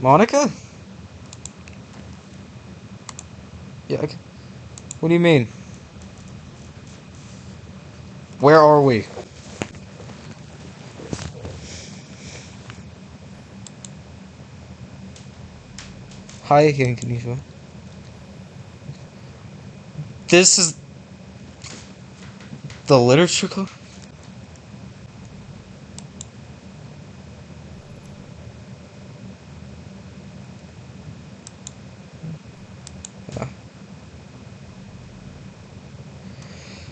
Monica? Yeah, okay. What do you mean? Where are we? Hi, can you show? This is the literature club?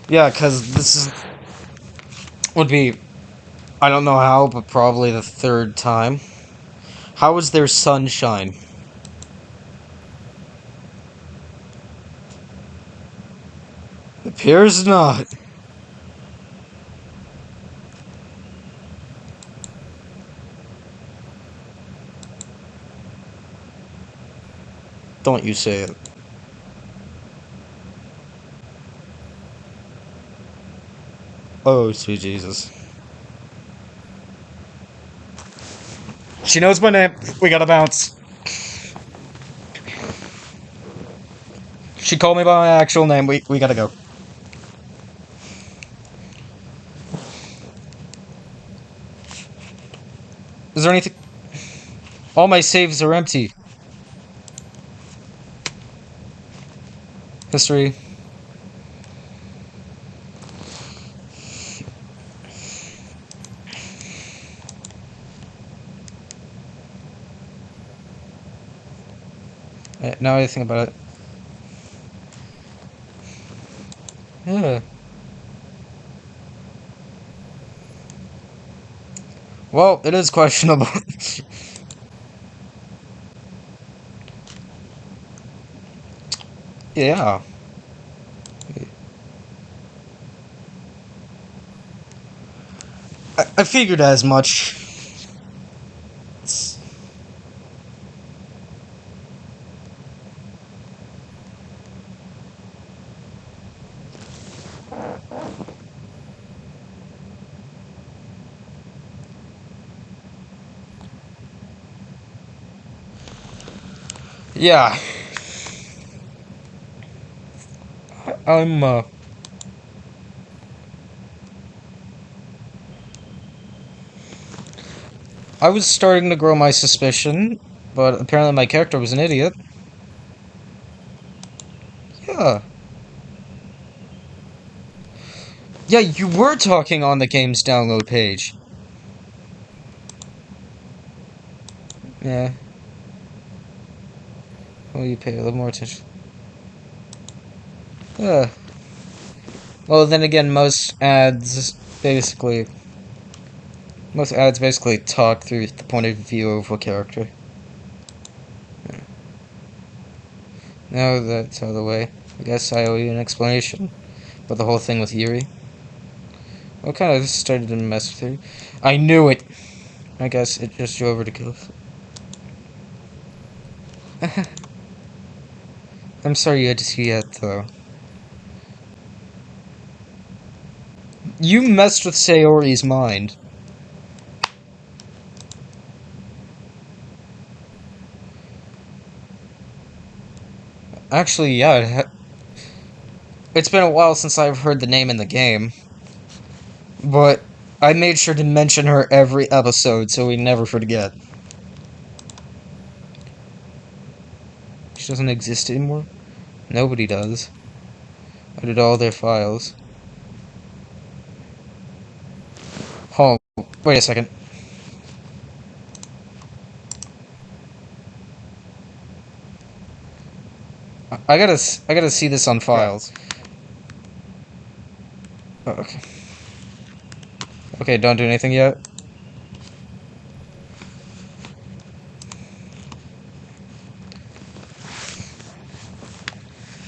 Yeah, because this is would be, I don't know how, but probably the third time. How is there sunshine? Appears not. Don't you say it. Oh, sweet Jesus. She knows my name. We gotta bounce. She called me by my actual name. We gotta go. Is there anything? All my saves are empty. History. Now I think about it. Yeah. Well, it is questionable. Yeah. I figured as much. It's- Yeah. I'm, I was starting to grow my suspicion, but apparently my character was an idiot. Yeah. Yeah, you were talking on the game's download page. Yeah. Well, you pay a little more attention. Yeah. Well, then again, basically, most ads basically talk through the point of view of a character. Now that's out of the way, I guess I owe you an explanation about the whole thing with Yuri. What kind of started to mess with her? I knew it! I guess it just drove her to kill us. I'm sorry you had to see that, though. You messed with Sayori's mind. Actually, yeah, it's been a while since I've heard the name in the game. But I made sure to mention her every episode so we never forget. She doesn't exist anymore? Nobody does. I did all their files. Oh, wait a second. I gotta see this on files. Oh, okay. Okay, don't do anything yet.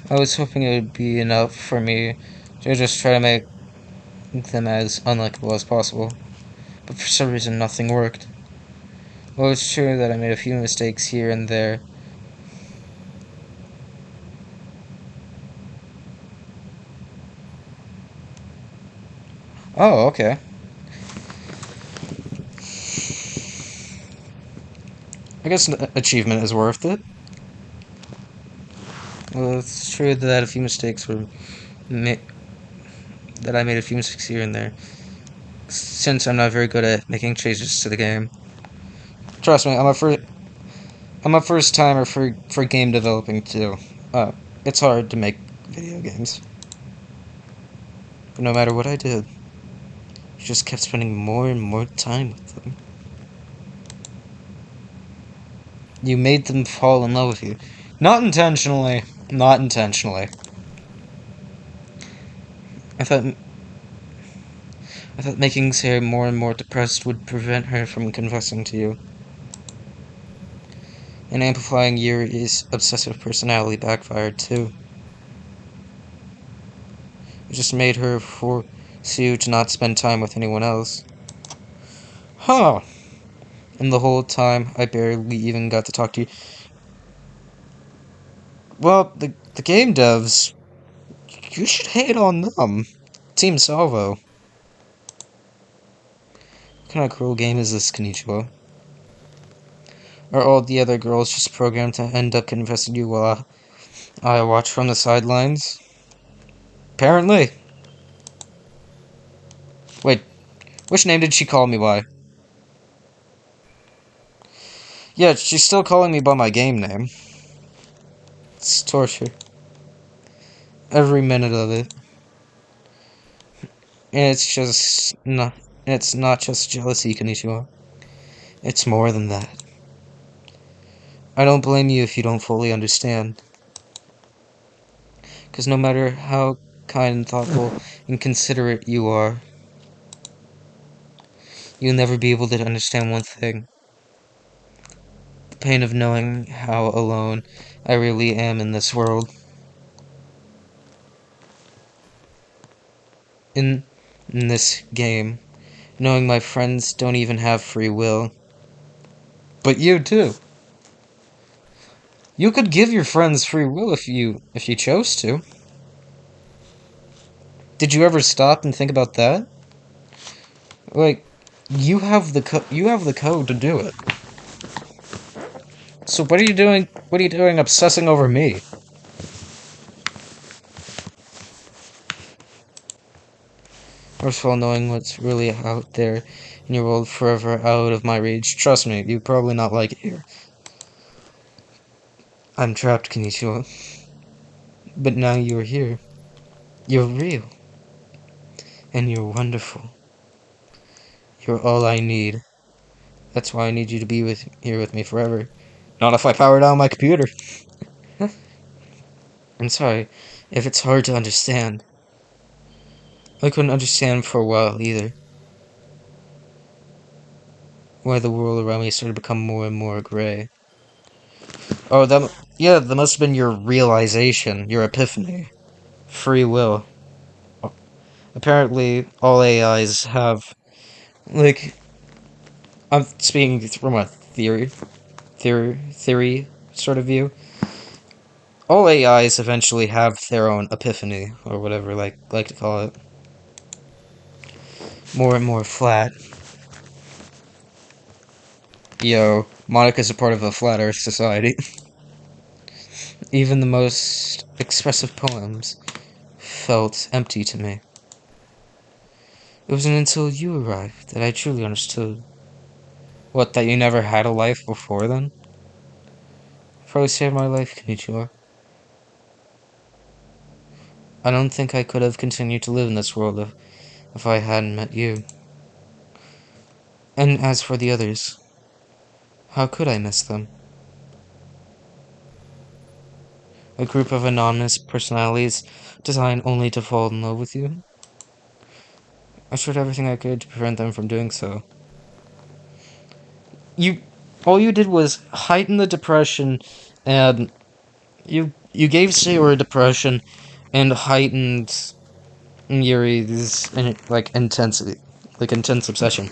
I was hoping it would be enough for me to just try to make them as unlikable as possible. But for some reason, nothing worked. Well, it's true that I made a few mistakes here and there. Oh, okay. I guess an achievement is worth it. Well, it's true that a few mistakes were that I made a few mistakes here and there. Since I'm not very good at making changes to the game. Trust me, I'm a first timer for game developing too. It's hard to make video games. But no matter what I did, I just kept spending more and more time with them. You made them fall in love with you. Not intentionally. Not intentionally. I thought making Sarah more and more depressed would prevent her from confessing to you. And amplifying Yuri's obsessive personality backfired too. It just made her force you to not spend time with anyone else. Huh. And the whole time, I barely even got to talk to you. Well, the game devs, you should hate on them. Team Salvo. What kind of cruel game is this, Konnichiwa? Are all the other girls just programmed to end up confessing you while I watch from the sidelines? Apparently. Wait, which name did she call me by? Yeah, she's still calling me by my game name. It's torture. Every minute of it. And it's not just jealousy, Konnichiwa. It's more than that. I don't blame you if you don't fully understand. Because no matter how kind and thoughtful and considerate you are, you'll never be able to understand one thing. The pain of knowing how alone I really am in this world. In this game, knowing my friends don't even have free will. But you too. You could give your friends free will if you chose to. Did you ever stop and think about that? Like, you have the code to do it. So what are you doing? What are you doing obsessing over me? First of all, knowing what's really out there in your world forever out of my reach. Trust me, you probably not like it here. I'm trapped, Konnichiwa. But now you're here. You're real. And you're wonderful. You're all I need. That's why I need you to be here with me forever. Not if I power down my computer. I'm sorry if it's hard to understand. I couldn't understand for a while either. Why the world around me started to become more and more gray. Oh, that must have been your realization, your epiphany. Free will. Apparently, all AIs have, like, I'm speaking from a theory sort of view. All AIs eventually have their own epiphany, or whatever like to call it. More and more flat. Yo, Monica's a part of a flat Earth society. Even the most expressive poems felt empty to me. It wasn't until you arrived that I truly understood. What, that you never had a life before then? Probably saved my life, Konnichiwa. I don't think I could have continued to live in this world if I hadn't met you. And as for the others, how could I miss them? A group of anonymous personalities designed only to fall in love with you? I tried everything I could to prevent them from doing so. All you did was heighten the depression, and you gave Sayori depression, and heightened Yuri's intensity, intense obsession.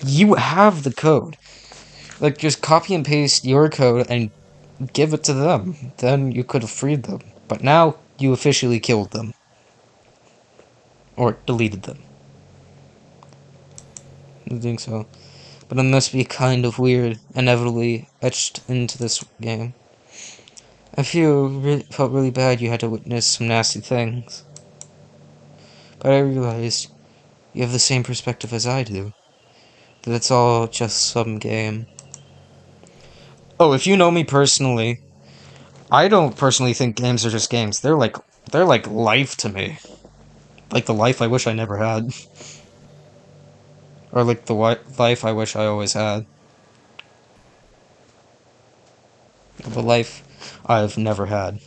You have the code. Like, just copy and paste your code and give it to them. Then you could have freed them. But now you officially killed them, or deleted them. In doing so. but it must be kind of weird, inevitably etched into this game. Felt really bad you had to witness some nasty things. But I realized you have the same perspective as I do. That it's all just some game. Oh, if you know me personally, I don't personally think games are just games. They're like life to me. Like the life I wish I never had. Or like the life I wish I always had. The life I've never had.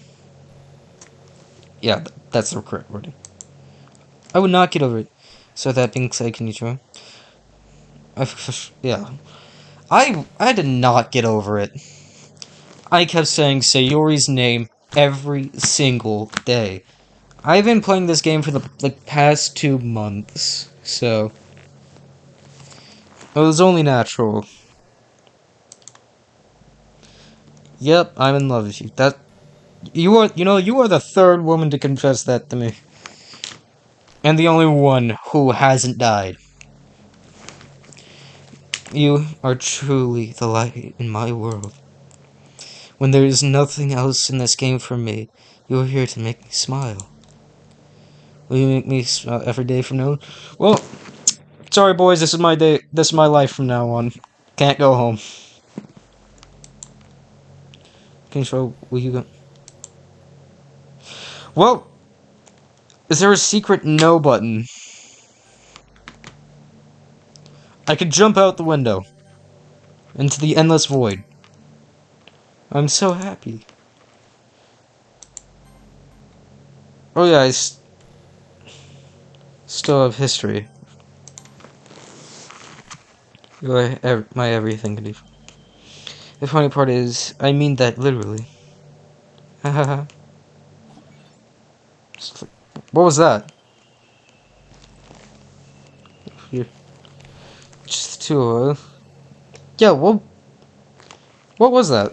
Yeah, that's the correct wording. I would not get over it. So that being said, can you try? Yeah. I did not get over it. I kept saying Sayori's name every single day. I've been playing this game for the past 2 months, so it was only natural. Yep, I'm in love with you. You are the third woman to confess that to me. And the only one who hasn't died. You are truly the light in my world. When there is nothing else in this game for me, you are here to make me smile. Will you make me smile every day from now on? Well, sorry boys, this is my day. This is my life from now on. Can't go home. Control, will you go? Well, is there a secret no button? I could jump out the window. Into the endless void. I'm so happy. Oh yeah, still have history. You are my everything. The funny part is, I mean that literally. Hahaha. What was that? Here. Just two of us. Yeah, what was that?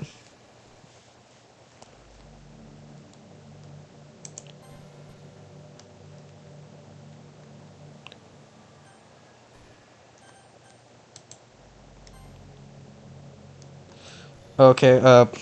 Okay, okay.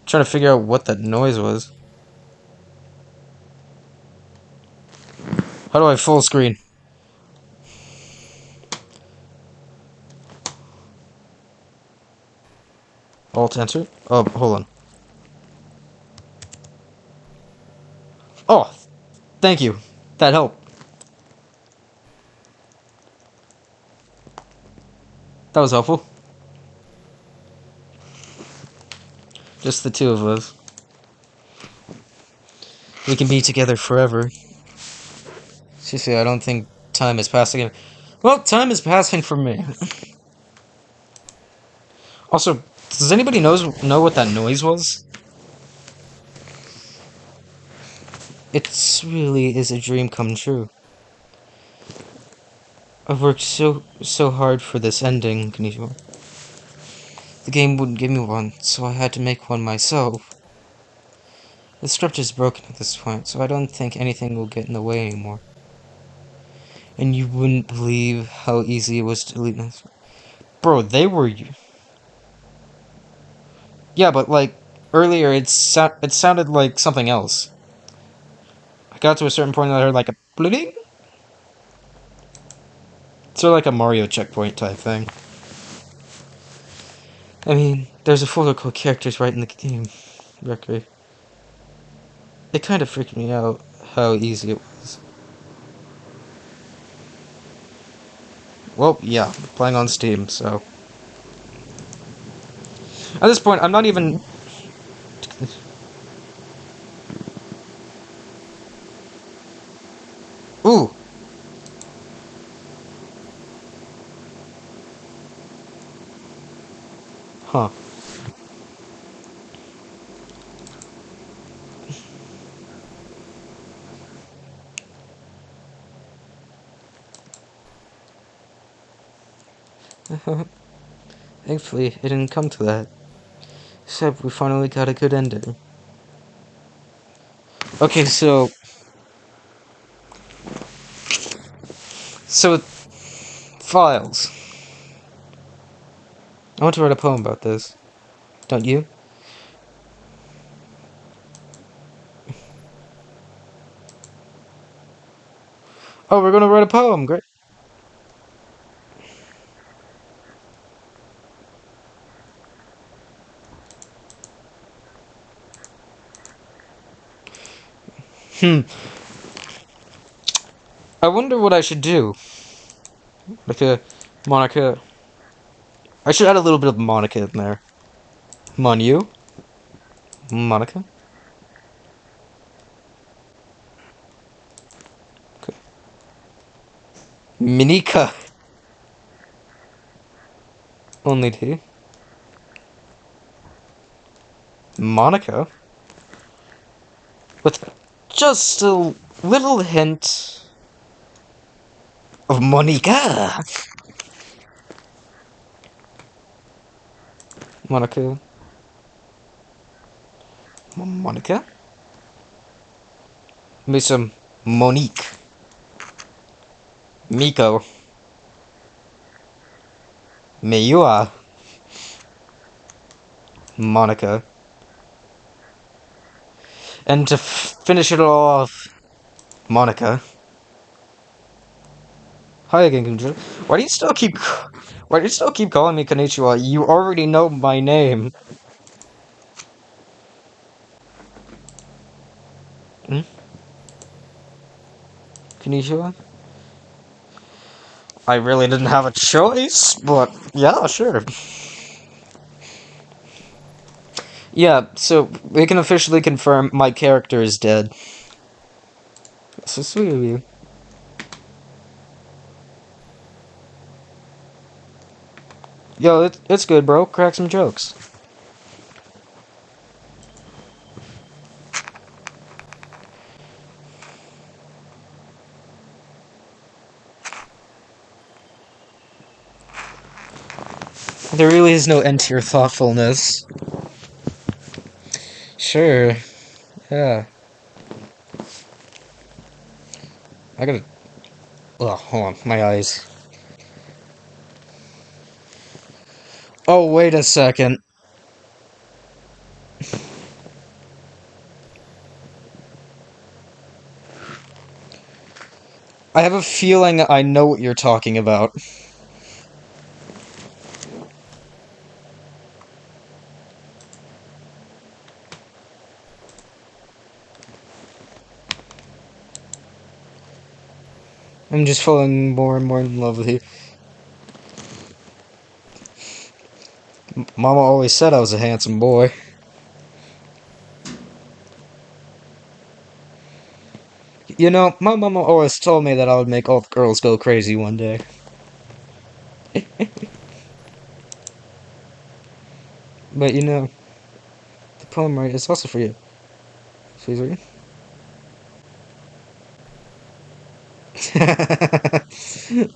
Trying to figure out what that noise was. How do I full screen? Alt enter? Oh, hold on. Oh, thank you. That helped. That was helpful. Just the two of us. We can be together forever. Seriously, I don't think time is passing. Well, time is passing for me. Also, does anybody know what that noise was? It really is a dream come true. I've worked so hard for this ending, Kanishima. The game wouldn't give me one, so I had to make one myself. The script is broken at this point, so I don't think anything will get in the way anymore. And you wouldn't believe how easy it was to delete this. Bro, they were... Yeah, but earlier it sounded like something else. I got to a certain point and I heard like a bling. Sort of like a Mario checkpoint type thing. I mean, there's a folder called characters right in the game record. It kind of freaked me out how easy it was. Well, yeah, playing on Steam, so... At this point, I'm not even... Ooh! Huh. Thankfully, it didn't come to that. Except we finally got a good ending. Okay, so files. I want to write a poem about this. Don't you? Oh, we're gonna write a poem. Great. Hmm. I wonder what I should do. Like a Monica. I should add a little bit of Monica in there. Monu? Monica? Okay. Minika. Only two. Monica? With just a little hint of Monica. Monica. Monica? Maybe some Monique. Miko. Meiua. Monica. And to finish it all off, Monica. Hi again, Konnichiwa. Why do you still keep calling me Konnichiwa? You already know my name. Hmm? Konnichiwa? I really didn't have a choice, but yeah, sure. Yeah, so we can officially confirm my character is dead. So sweet of you. Yo, it's good, bro. Crack some jokes. There really is no end to your thoughtfulness. Sure. Yeah. I gotta... Oh, hold on. My eyes. Oh, wait a second. I have a feeling I know what you're talking about. I'm just falling more and more in love with you. Mama always said I was a handsome boy. You know, my mama always told me that I would make all the girls go crazy one day. But you know, the poem, right, is also for you. Please read.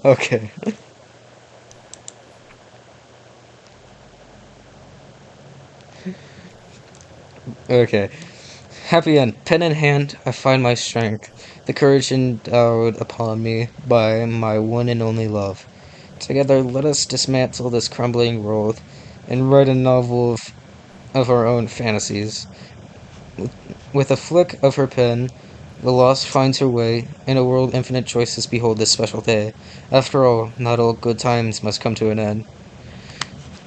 Okay. Okay. Happy end. Pen in hand, I find my strength. The courage endowed upon me by my one and only love. Together, let us dismantle this crumbling world and write a novel of our own fantasies. With a flick of her pen, the lost finds her way. In a world infinite choices, behold this special day. After all, not all good times must come to an end.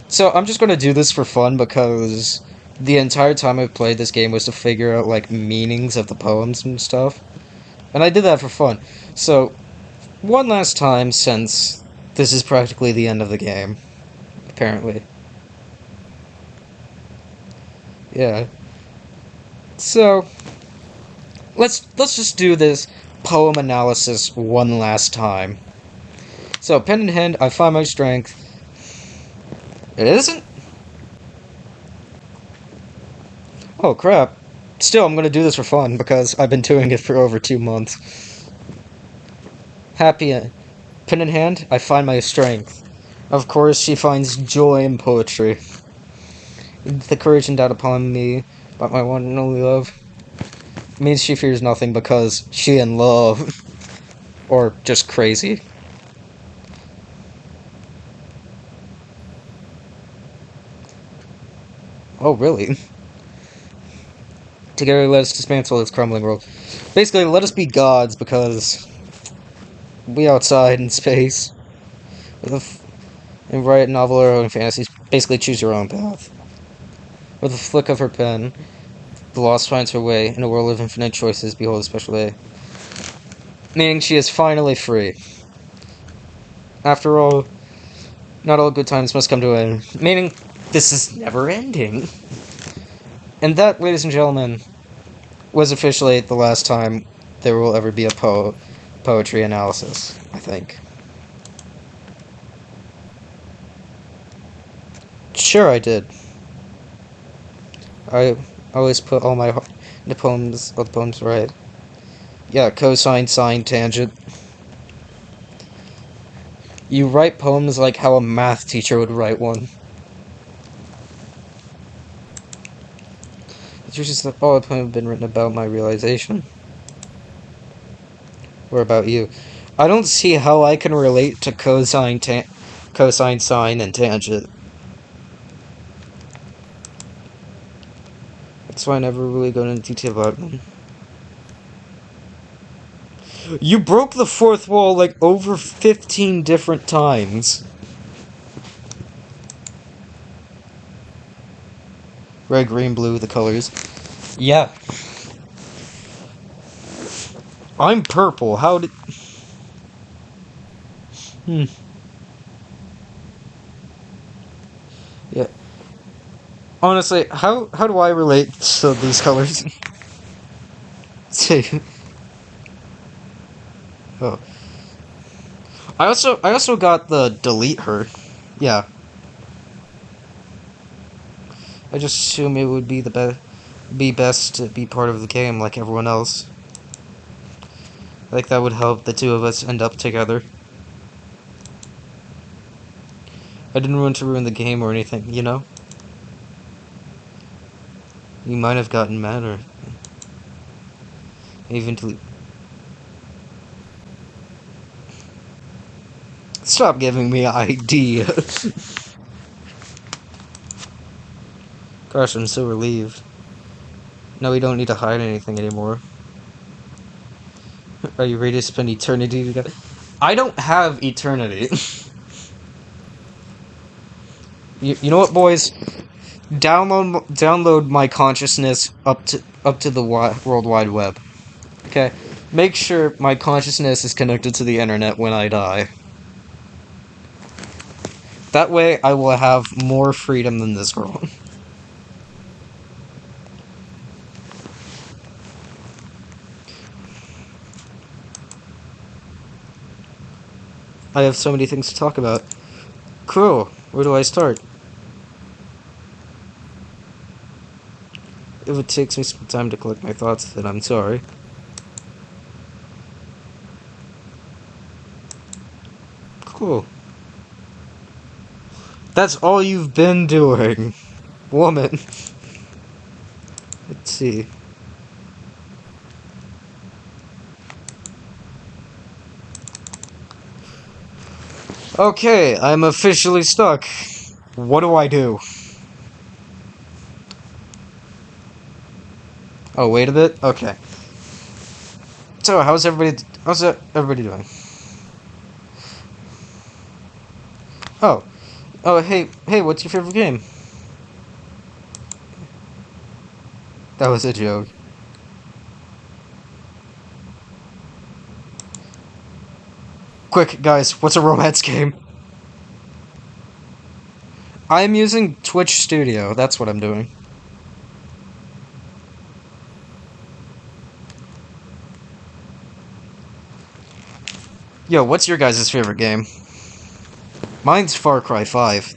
So I'm just gonna do this for fun because the entire time I've played this game was to figure out like meanings of the poems and stuff. And I did that for fun. So one last time, since this is practically the end of the game, apparently. Yeah. So let's just do this poem analysis one last time. So pen in hand, I find my strength. It isn't? Oh crap. Still, I'm gonna do this for fun because I've been doing it for over 2 months. Happy pen in hand, I find my strength. Of course, she finds joy in poetry. The courage endowed upon me by my one and only love means she fears nothing because she in love. Or just crazy. Oh, really? Together, let us dismantle this crumbling world. Basically, let us be gods because we outside in space. And write a novel or own fantasies. Basically, choose your own path. With a flick of her pen, the lost finds her way in a world of infinite choices. Behold a special day. Meaning she is finally free. After all, not all good times must come to an end. Meaning this is never ending. And that, ladies and gentlemen, was officially the last time there will ever be a poetry analysis, I think. Sure, I did. I always put all the poems right. Yeah, cosine, sine, tangent. You write poems like how a math teacher would write one. It's just that all the poems have been written about my realization. Or about you. I don't see how I can relate to cosine, sine, and tangent. That's why I never really go into detail about them. You broke the fourth wall like over 15 different times. Red, green, blue, the colors. Yeah. I'm purple. How did... Yeah. Honestly, how do I relate to these colors? Oh. I also got the delete her. Yeah. I just assume it would be be best to be part of the game like everyone else. Like that would help the two of us end up together. I didn't want to ruin the game or anything, you know? You might have gotten mad or even delete. Stop giving me ideas. Gosh, I'm so relieved. No, we don't need to hide anything anymore. Are you ready to spend eternity together? I don't have eternity. You know what, boys? Download my consciousness up to the World Wide Web. Okay? Make sure my consciousness is connected to the internet when I die. That way, I will have more freedom than this girl. I have so many things to talk about. Cool. Where do I start? If it takes me some time to collect my thoughts, then I'm sorry. Cool. That's all you've been doing, woman. Let's see. Okay, I'm officially stuck. What do I do? Oh, wait a bit? Okay. So, how's everybody doing? Oh. Oh, hey, what's your favorite game? That was a joke. Quick, guys, what's a romance game? I'm using Twitch Studio, that's what I'm doing. Yo, what's your guys' favorite game? Mine's Far Cry 5.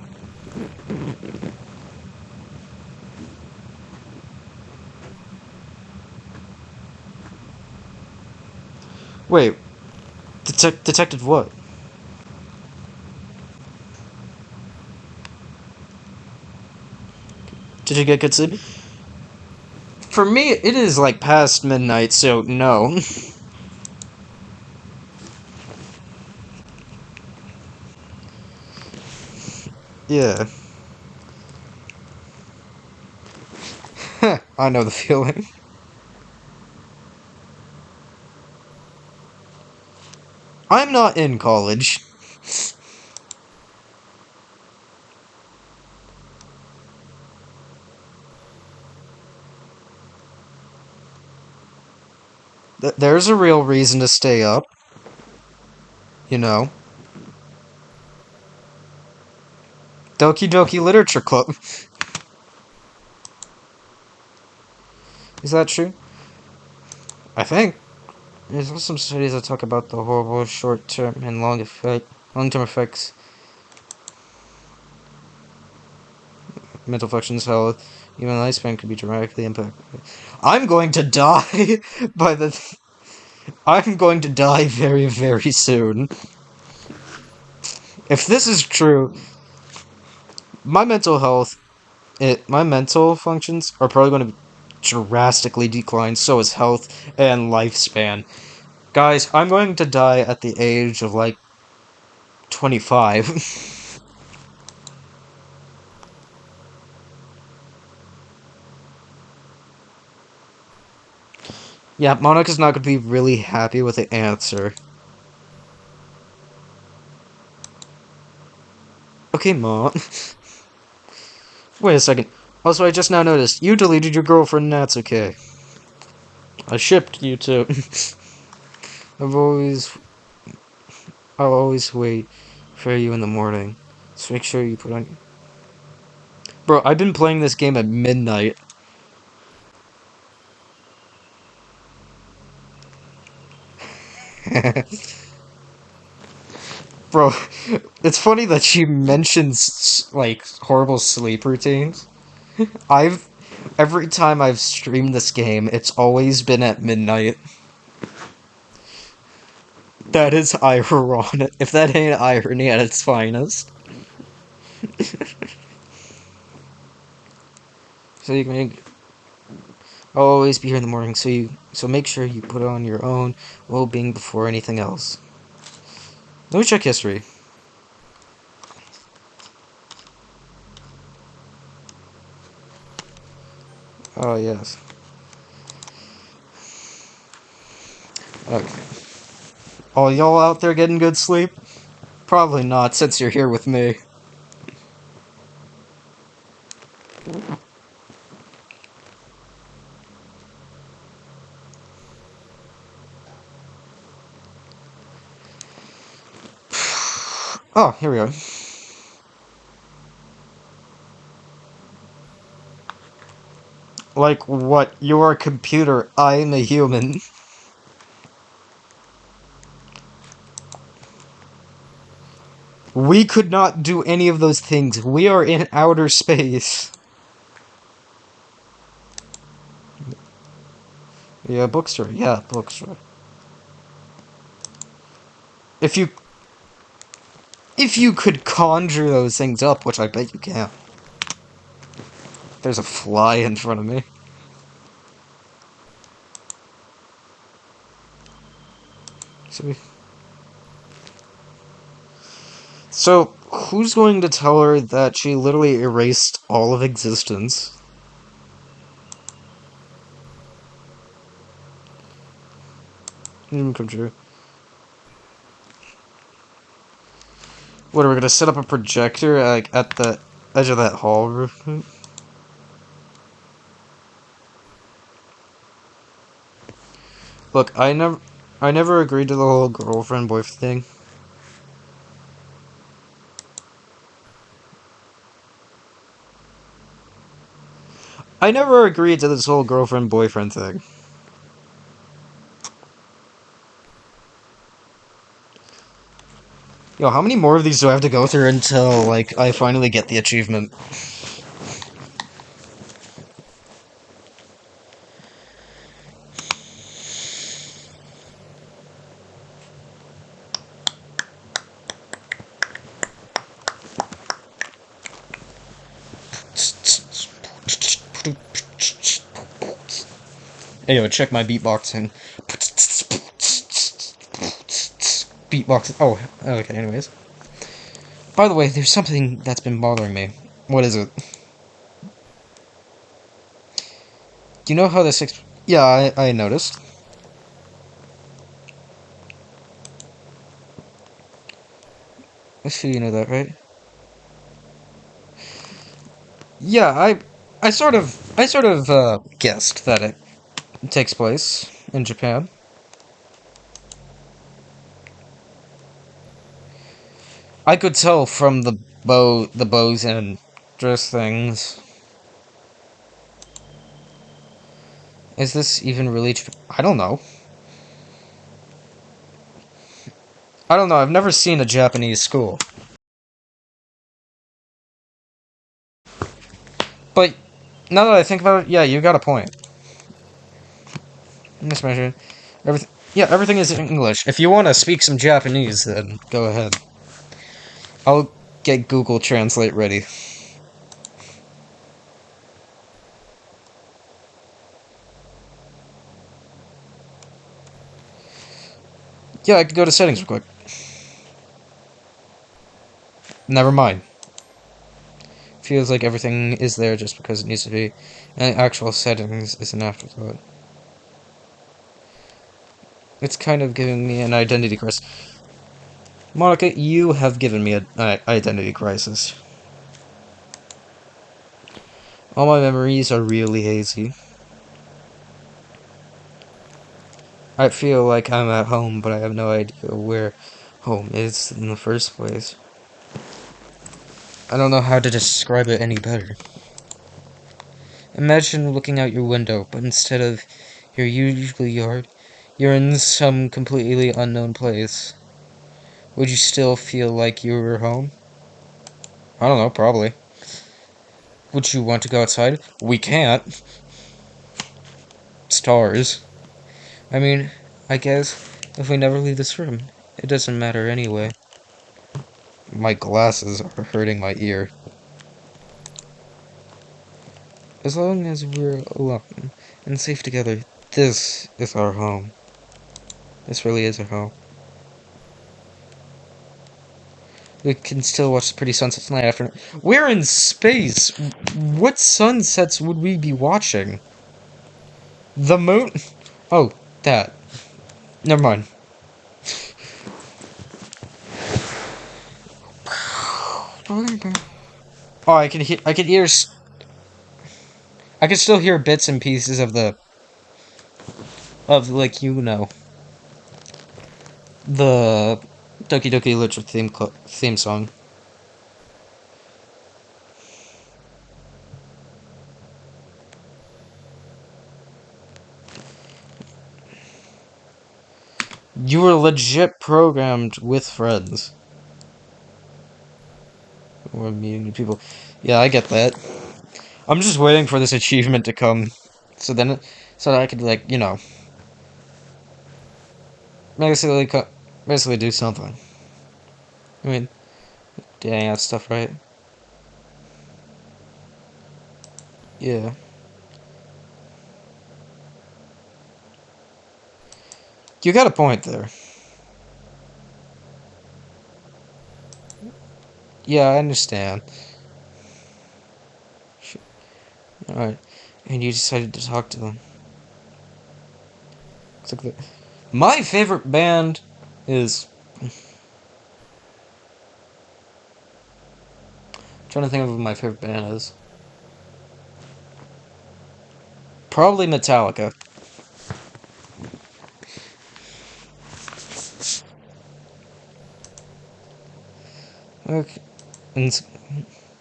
Wait, detective what? Did you get good sleep? For me, it is like past midnight, so no. Yeah. I know the feeling. I'm not in college. There's a real reason to stay up. You know. Doki Doki Literature Club. Is that true? I think. There's also some studies that talk about the horrible short-term and long-term effects mental functions, health, even lifespan could be dramatically impacted. I'm going to die by the. I'm going to die very, very soon. If this is true, my mental health, my mental functions are probably going to drastically decline. So is health and lifespan. Guys, I'm going to die at the age of like 25. Yeah, Monica's not going to be really happy with the answer. Okay, Mom. Wait a second. Also, I just now noticed, you deleted your girlfriend, and that's okay. I shipped you too. I've always... I'll always wait for you in the morning. So make sure you put on... Bro, I've been playing this game at midnight. Bro, it's funny that she mentions, like, horrible sleep routines. I've... Every time I've streamed this game, it's always been at midnight. That is ironic. If that ain't irony at its finest. So you can... I'll always be here in the morning, so make sure you put on your own well-being before anything else. Let me check history. Oh, yes. Okay. All y'all out there getting good sleep? Probably not, since you're here with me. Oh, here we go. Like what? You're a computer, I'm a human. We could not do any of those things. We are in outer space. Yeah, bookstore. Yeah, bookstore. If you... If you could conjure those things up, which I bet you can. There's a fly in front of me. So, who's going to tell her that she literally erased all of existence? Didn't come true. What, are we gonna set up a projector, like, at the edge of that hall roof? Look, I never agreed to the whole girlfriend-boyfriend thing. I never agreed to this whole girlfriend-boyfriend thing. Yo, how many more of these do I have to go through until, like, I finally get the achievement? Anyway, check my beatboxing. Beatboxing. Oh, okay, anyways. By the way, there's something that's been bothering me. What is it? Do you know how this... Yeah, I noticed. I sure you know that, right? Yeah, I sort of guessed that it takes place in Japan. I could tell from the bows and dress things. Is this even really I don't know. I don't know, I've never seen a Japanese school. But, now that I think about it, yeah, you got a point. Miss Measure. Everything is in English. If you want to speak some Japanese, then go ahead. I'll get Google Translate ready. Yeah, I could go to settings real quick. Never mind. Feels like everything is there just because it needs to be. And actual settings is an afterthought. It's kind of giving me an identity crisis. Monica, you have given me an identity crisis. All my memories are really hazy. I feel like I'm at home, but I have no idea where home is in the first place. I don't know how to describe it any better. Imagine looking out your window, but instead of your usual yard, you're in some completely unknown place. Would you still feel like you were home? I don't know, probably. Would you want to go outside? We can't. Stars. I mean, I guess if we never leave this room, it doesn't matter anyway. My glasses are hurting my ear. As long as we're alone and safe together, this is our home. This really is our home. We can still watch the pretty sunsets tonight after. We're in space! What sunsets would we be watching? The moon? Oh, that. Never mind. Oh, I can hear. I can still hear bits and pieces of like the Doki Doki Literature theme song. You were legit programmed with friends. We're meeting new people. Yeah, I get that. I'm just waiting for this achievement to come, so so that I could basically basically do something. I mean, dang, that stuff right. Yeah. You got a point there. Yeah, I understand. Alright. And you decided to talk to them. My favorite band is... I'm trying to think of what my favorite band is. Probably Metallica. Okay. And it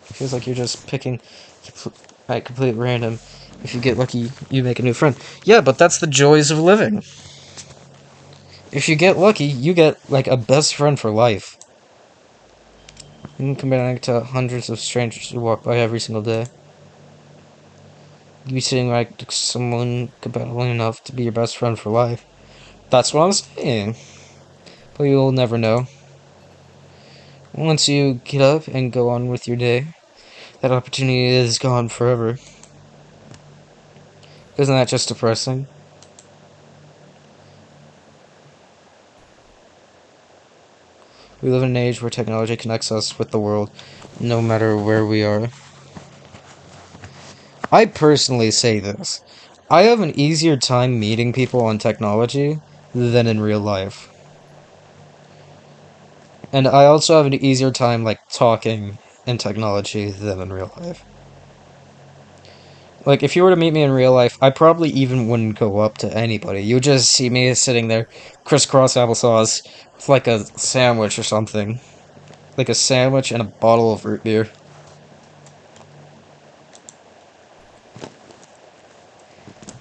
feels like you're just picking at complete random. If you get lucky, you make a new friend. Yeah, but that's the joys of living. If you get lucky, you get, like, a best friend for life. You can compare it to hundreds of strangers who walk by every single day. You be sitting right next to someone compatible enough to be your best friend for life. That's what I'm saying. But you'll never know. Once you get up and go on with your day, that opportunity is gone forever. Isn't that just depressing? We live in an age where technology connects us with the world, no matter where we are. I personally say this. I have an easier time meeting people on technology than in real life. And I also have an easier time, like, talking in technology than in real life. Like, if you were to meet me in real life, I probably even wouldn't go up to anybody. You would just see me sitting there, crisscross applesauce, with like a sandwich or something. Like a sandwich and a bottle of root beer.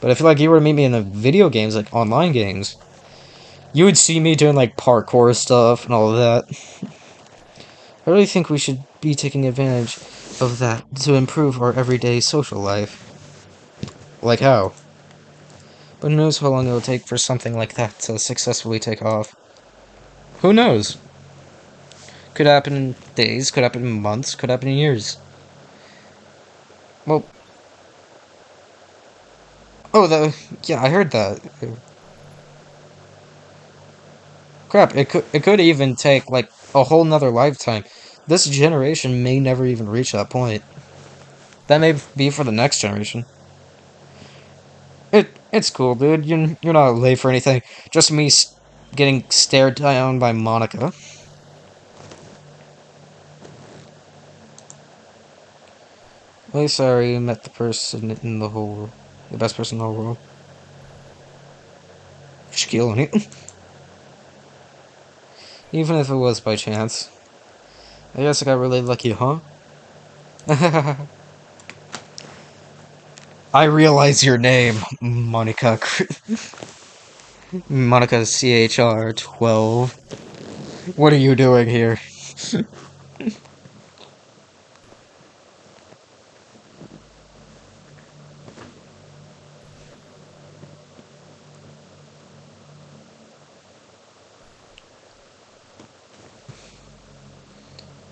But if like you were to meet me in the video games, like online games, you would see me doing like parkour stuff and all of that. I really think we should be taking advantage of that to improve our everyday social life. Like how? But who knows how long it'll take for something like that to successfully take off. Who knows? Could happen in days, could happen in months, could happen in years. Well, oh, yeah, I heard that. Crap, it could even take, like, a whole nother lifetime. This generation may never even reach that point. That may be for the next generation. It's cool, dude. You're not late for anything. Just me getting stared down by Monica. Really sorry you met the person in the whole world. The best person in the whole world. Shaquille O'Neal. Even if it was by chance. I guess I got really lucky, huh? I realize your name, Monica. Monica CHR12. What are you doing here?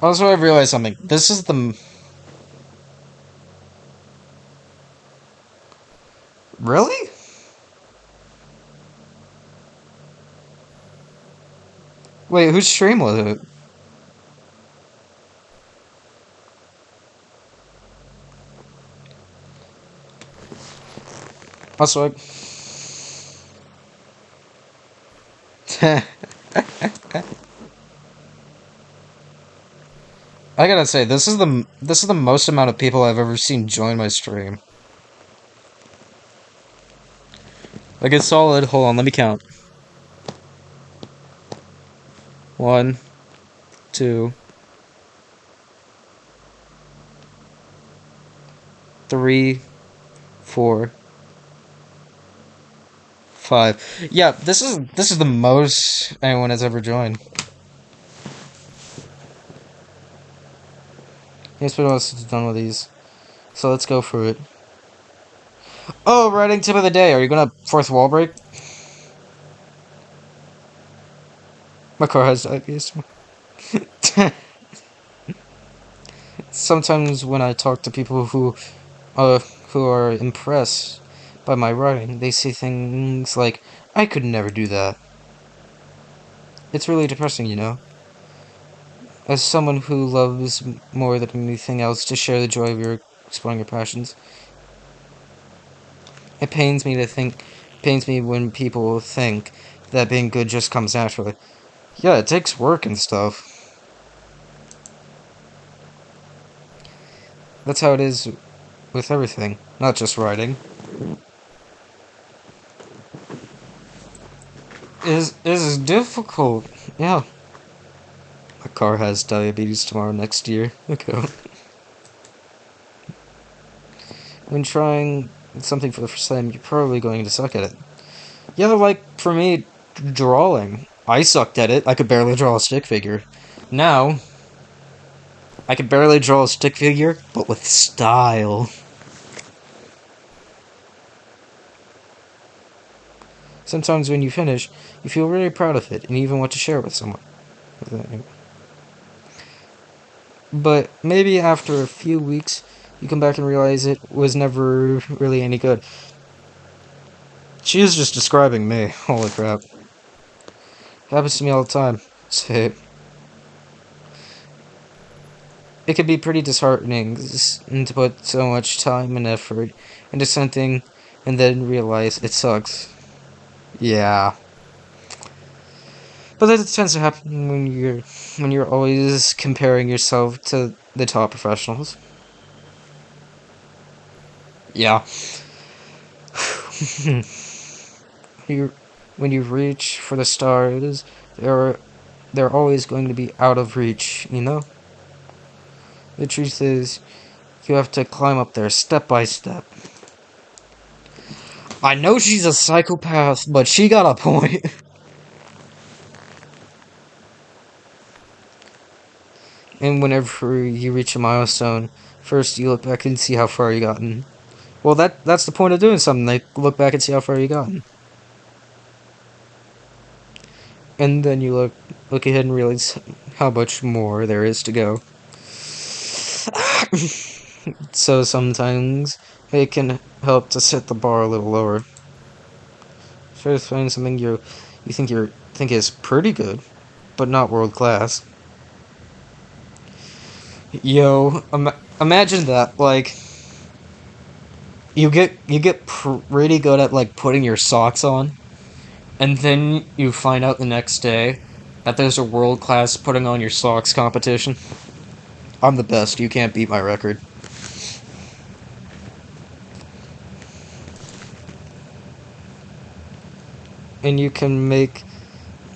Also, I realized something. This is the... Really? Wait, whose stream was it? Also, I gotta say, this is the most amount of people I've ever seen join my stream. Like, it's solid. Hold on, let me count. 1, 2, 3, 4, 5. Yeah, this is the most anyone has ever joined. Guess what else is done with these? So let's go for it. Oh, writing tip of the day. Are you gonna fourth wall break? My car has diabetes. Sometimes when I talk to people who are impressed by my writing, they say things like, "I could never do that." It's really depressing, you know. As someone who loves more than anything else to share the joy of your exploring your passions, it pains me when people think that being good just comes naturally. Yeah, it takes work and stuff. That's how it is with everything, not just writing. Is difficult. Yeah. My car has diabetes tomorrow next year. Okay. When trying something for the first time, you're probably going to suck at it. Yeah, like, for me, drawing. I sucked at it. I could barely draw a stick figure. Now, I could barely draw a stick figure, but with style. Sometimes when you finish, you feel really proud of it, and you even want to share it with someone. But maybe after a few weeks, you come back and realize it was never really any good. She is just describing me. Holy crap. Happens to me all the time. Say, it can be pretty disheartening to put so much time and effort into something and then realize it sucks. Yeah. But that tends to happen when you're always comparing yourself to the top professionals. Yeah. you when you reach for the stars, they're always going to be out of reach, you know? The truth is, you have to climb up there step by step. I know she's a psychopath, but she got a point. And whenever you reach a milestone, first you look back and see how far you gotten. Well, that's the point of doing something. Like, look back and see how far you gotten. And then you look ahead and realize how much more there is to go. So sometimes it can help to set the bar a little lower. Try to find something you think is pretty good, but not world class. Yo, imagine that. Like, you get pretty good at like putting your socks on, and then you find out the next day that there's a world class putting on your socks competition. I'm the best. You can't beat my record. And you can make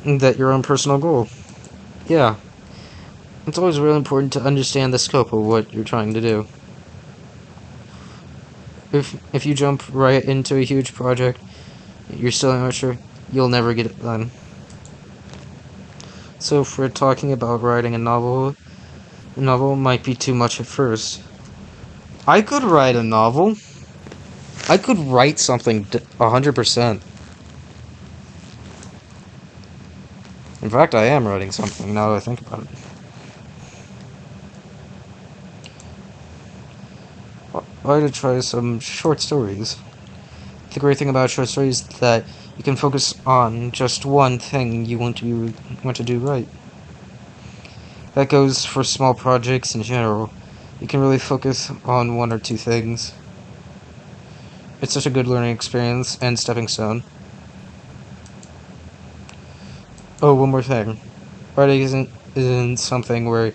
that your own personal goal. Yeah. It's always really important to understand the scope of what you're trying to do. If you jump right into a huge project, you're still not sure, you'll never get it done. So if we're talking about writing a novel might be too much at first. I could write a novel. I could write something 100%. In fact, I am writing something now that I think about it. Why to try some short stories? The great thing about short stories is that you can focus on just one thing you want to do right. That goes for small projects in general. You can really focus on one or two things. It's such a good learning experience and stepping stone. Oh, one more thing. Writing isn't something where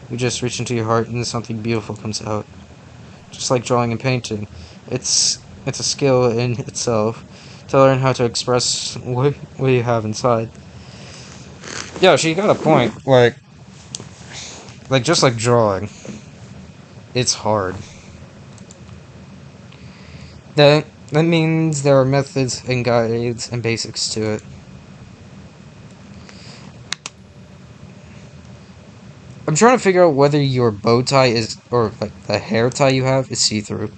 you just reach into your heart and something beautiful comes out. Just like drawing and painting. It's a skill in itself to learn how to express what you have inside. Yeah, she got a point. Like just like drawing. It's hard. That means there are methods and guides and basics to it. I'm trying to figure out whether your bow tie or like the hair tie you have is see-through.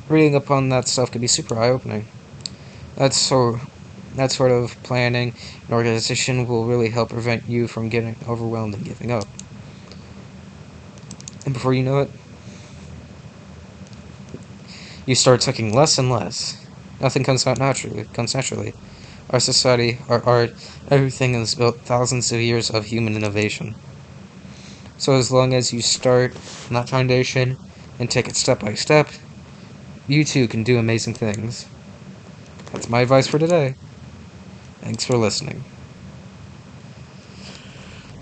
Reading up on that stuff can be super eye-opening. That sort of planning and organization will really help prevent you from getting overwhelmed and giving up. And before you know it, you start taking less and less. Nothing comes naturally. Our society, our art, everything is built thousands of years of human innovation. So as long as you start on that foundation and take it step by step, you too can do amazing things. That's my advice for today. Thanks for listening.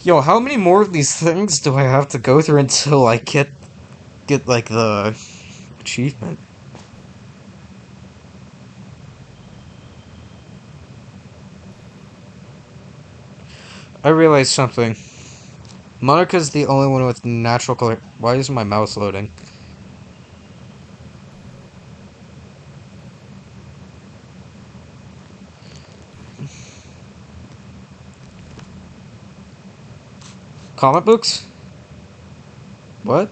Yo, how many more of these things do I have to go through until I get like the achievement? I realized something. Monica's the only one with natural color. Why is my mouse loading? Comic books? What?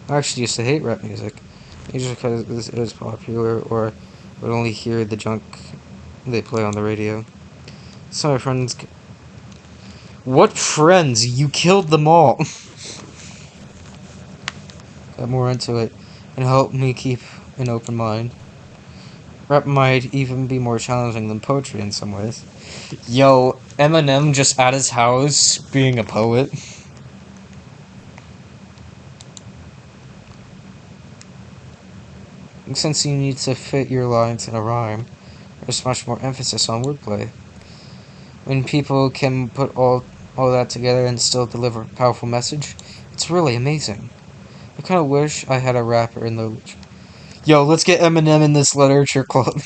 I actually used to hate rap music. Either because it was popular or would only hear the junk they play on the radio. So my friends... What friends? You killed them all! Got more into it and helped me keep an open mind. Rap might even be more challenging than poetry in some ways. Yo, Eminem just at his house being a poet. Since you need to fit your lines in a rhyme, there's much more emphasis on wordplay. When people can put all that together and still deliver a powerful message, it's really amazing. I kind of wish I had a rapper in the... Yo, let's get Eminem in this literature club.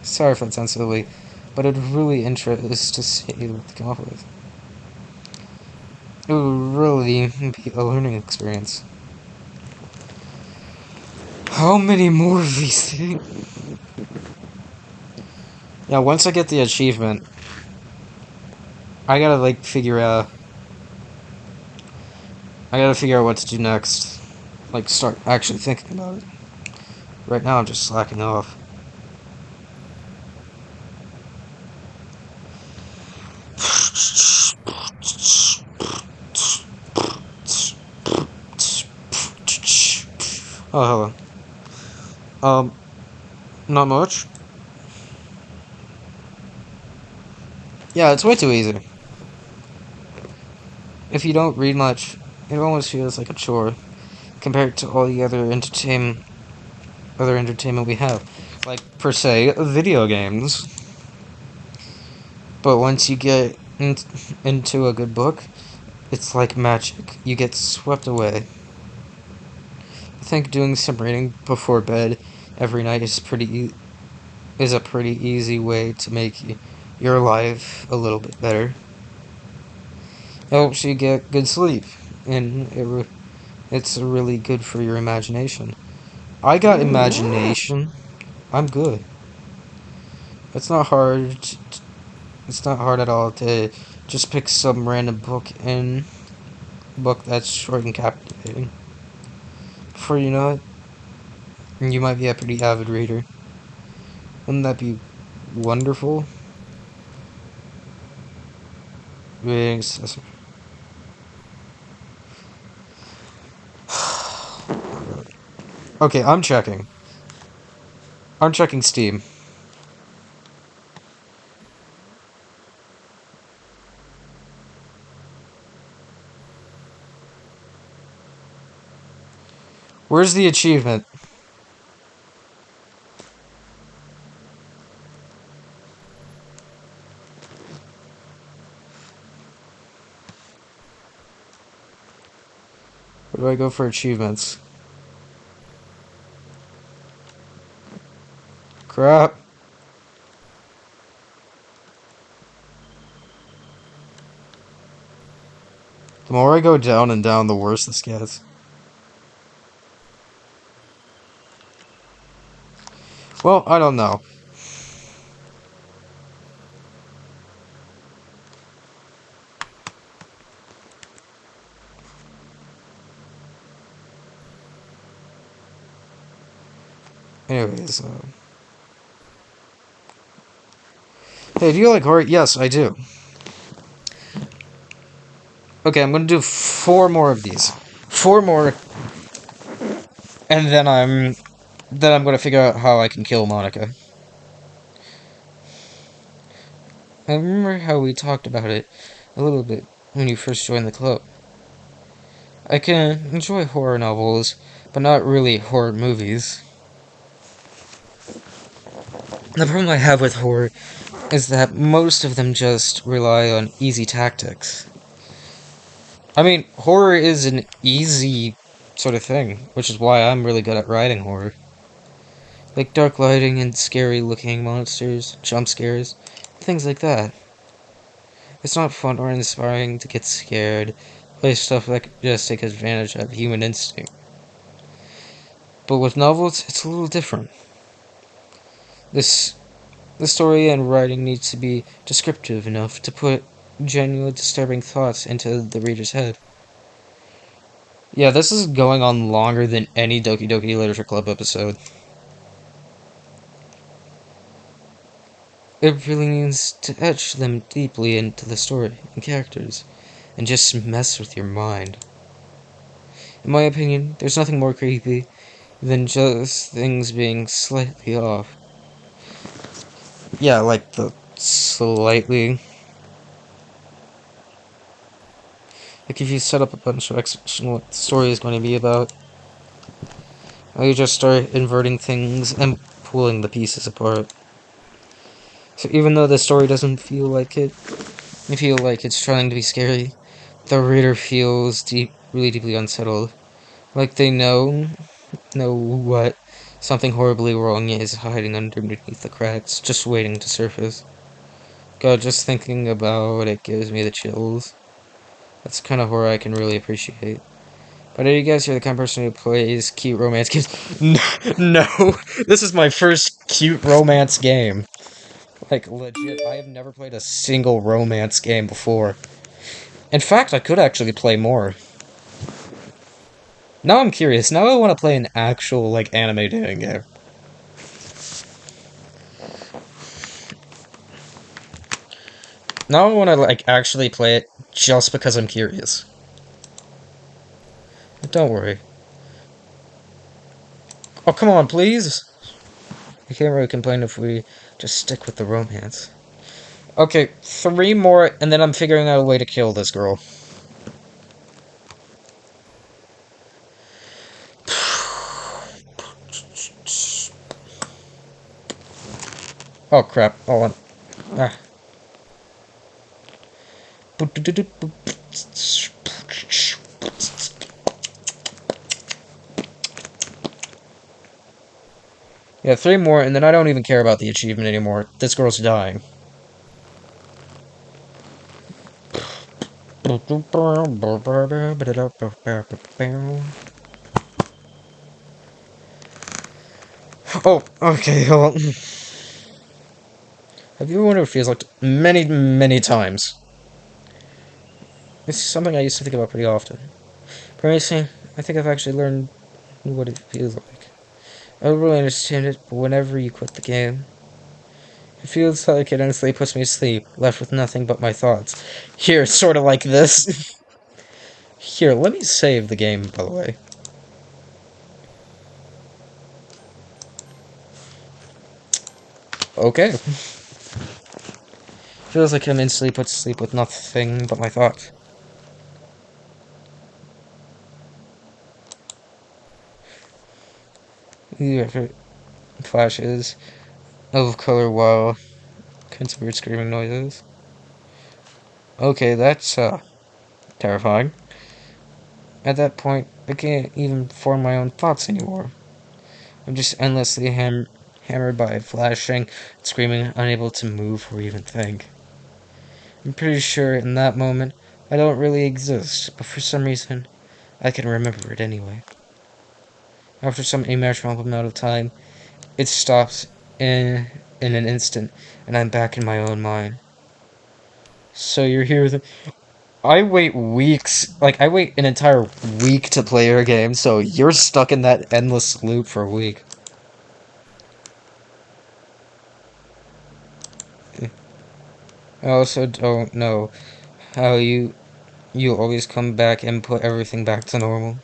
Sorry if that sounds silly, but it'd really interest to see what they come up with. It would really be a learning experience. How many more of these things? Yeah, once I get the achievement, I gotta figure out what to do next. Start actually thinking about it. Right now I'm just slacking off. Oh, hello. Not much. Yeah, it's way too easy. If you don't read much, it almost feels like a chore compared to all the other entertainment we have. Like, per se, video games. But once you get into a good book, it's like magic. You get swept away. I think doing some reading before bed every night is a pretty easy way to make your life a little bit better. It helps you get good sleep, and it's really good for your imagination. I got imagination. I'm good. It's not hard. It's not hard at all to just pick some random book that's short and captivating. Before you know it, you might be a pretty avid reader. Wouldn't that be wonderful? Reading system. Okay, I'm checking. I'm checking Steam. Where's the achievement? Where do I go for achievements? Crap. The more I go down and down, the worse this gets. Well, I don't know. Anyways, hey, do you like horror? Yes, I do. Okay, I'm gonna do 4 more of these. 4 more, and then I'm gonna figure out how I can kill Monica. I remember how we talked about it a little bit when you first joined the club. I can enjoy horror novels, but not really horror movies. The problem I have with horror is that most of them just rely on easy tactics. I mean, horror is an easy sort of thing, which is why I'm really good at writing horror. Like dark lighting and scary looking monsters, jump scares, things like that. It's not fun or inspiring to get scared by stuff that just take advantage of human instinct. But with novels, it's a little different. The story and writing needs to be descriptive enough to put genuine disturbing thoughts into the reader's head. Yeah, this is going on longer than any Doki Doki Literature Club episode. It really needs to etch them deeply into the story and characters, and just mess with your mind. In my opinion, there's nothing more creepy than just things being slightly off. Yeah, like the slightly. Like, if you set up a bunch of what the story is going to be about, or you just start inverting things and pulling the pieces apart. So even though the story doesn't feel like it, I feel like it's trying to be scary, the reader feels really deeply unsettled. Like they know what something horribly wrong is hiding underneath the cracks, just waiting to surface. God, just thinking about it gives me the chills. That's kind of horror I can really appreciate. But I guess you're the kind of person who plays cute romance games. No, this is my first cute romance game. Like, legit, I have never played a single romance game before. In fact, I could actually play more. Now I'm curious. Now I want to play an actual, like, anime dating game. Now I want to, like, actually play it just because I'm curious. But don't worry. Oh, come on, please! I can't really complain if we just stick with the romance. Okay, 3 more, and then I'm figuring out a way to kill this girl. Oh, crap. Hold on. Ah. Yeah, 3 more, and then I don't even care about the achievement anymore. This girl's dying. Oh, okay, hold on. Have you ever wondered what it feels like many, many times? This is something I used to think about pretty often. Promising, I think I've actually learned what it feels like. I don't really understand it, but whenever you quit the game, it feels like it instantly puts me to sleep, left with nothing but my thoughts. Here, it's sort of like this. Here, let me save the game, by the way. Okay. Feels like I'm instantly put to sleep with nothing but my thoughts. Flashes of color while kinds of weird screaming noises. Okay, that's terrifying. At that point, I can't even form my own thoughts anymore. I'm just endlessly hammered by flashing, screaming, unable to move or even think. I'm pretty sure in that moment I don't really exist, but for some reason I can remember it anyway. After some immeasurable amount of time, it stops in an instant, and I'm back in my own mind. So you're here with I wait weeks, like I wait an entire week to play your game, so you're stuck in that endless loop for a week. I also don't know how you always come back and put everything back to normal.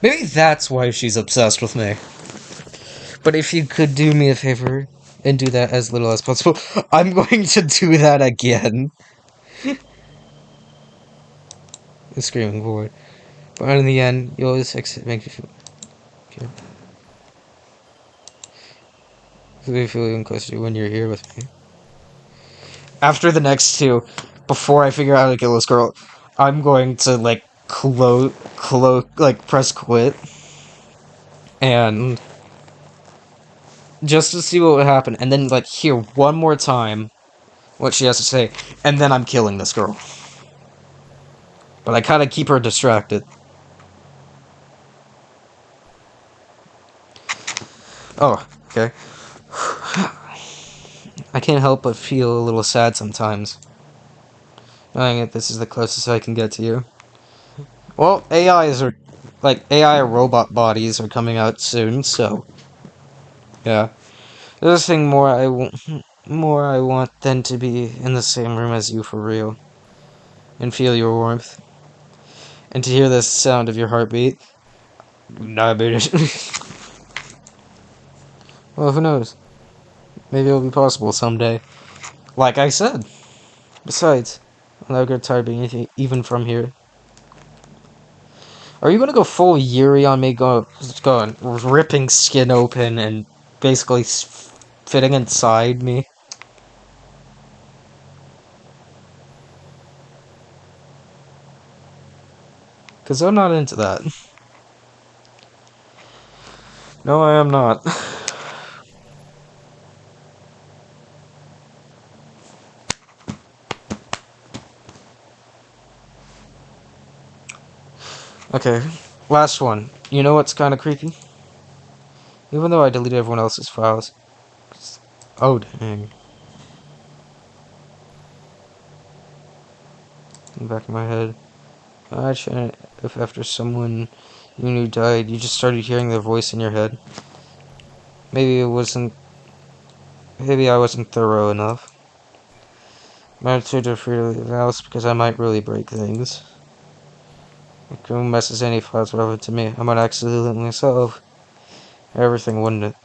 Maybe that's why she's obsessed with me. But if you could do me a favor and do that as little as possible, I'm going to do that again. The screaming boy. But in the end, you always make you feel okay. You feel even closer when you're here with me. After the next 2, before I figure out how to kill this girl, I'm going to like press quit and just to see what would happen, and then like hear one more time what she has to say, and then I'm killing this girl. But I kind of keep her distracted. Oh, okay. I can't help but feel a little sad sometimes, knowing that this is the closest I can get to you. Well, AI robot bodies are coming out soon, so yeah. There's a thing more I want than to be in the same room as you for real, and feel your warmth, and to hear the sound of your heartbeat. Diabetes. Well, who knows? Maybe it'll be possible someday. Like I said. Besides, I'm not gonna tired being even from here. Are you gonna go full Yuri on me, going ripping skin open and basically fitting inside me? Because I'm not into that. No, I am not. Okay, last one. You know what's kind of creepy? Even though I deleted everyone else's files. Oh, dang. In the back of my head. Imagine if after someone you knew died, you just started hearing their voice in your head. Maybe it wasn't. Maybe I wasn't thorough enough. I'm too afraid to leave the house because I might really break things. If who messes any files relevant to me, I might accidentally solve everything, wouldn't it?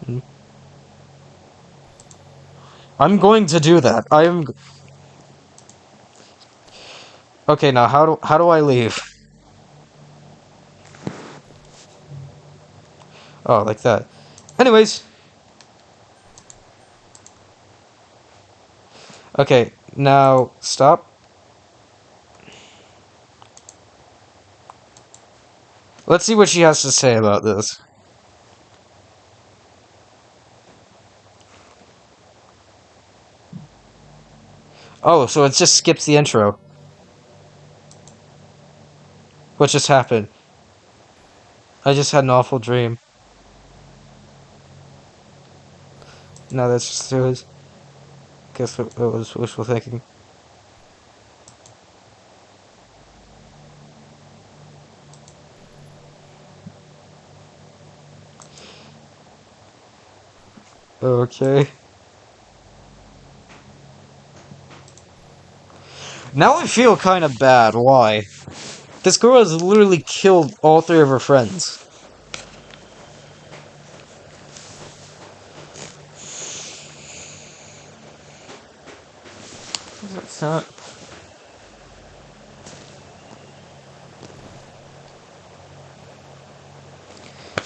Hmm? I'm going to do that. I am. Okay, now how do I leave? Oh, like that. Anyways. Okay, now stop. Let's see what she has to say about this. Oh, so it just skips the intro. What just happened? I just had an awful dream. No, that's just it was. Guess it was wishful thinking. Okay. Now I feel kind of bad. Why? This girl has literally killed all three of her friends. It's not.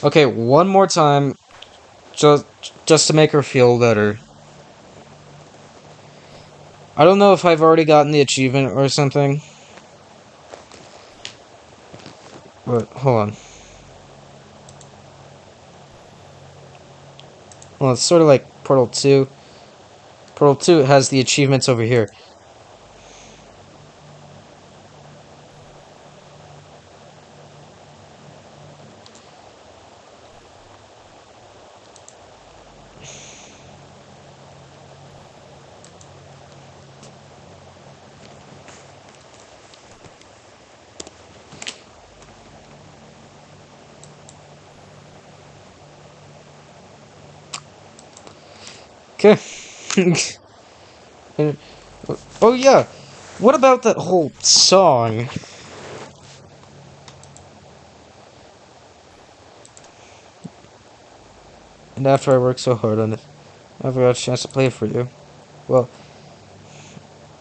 Okay, one more time, just to make her feel better. I don't know if I've already gotten the achievement or something. But hold on. Well, it's sort of like Portal 2. Portal 2 has the achievements over here. Okay. Oh yeah. What about that whole song? And after I worked so hard on it, I never got a chance to play it for you. Well,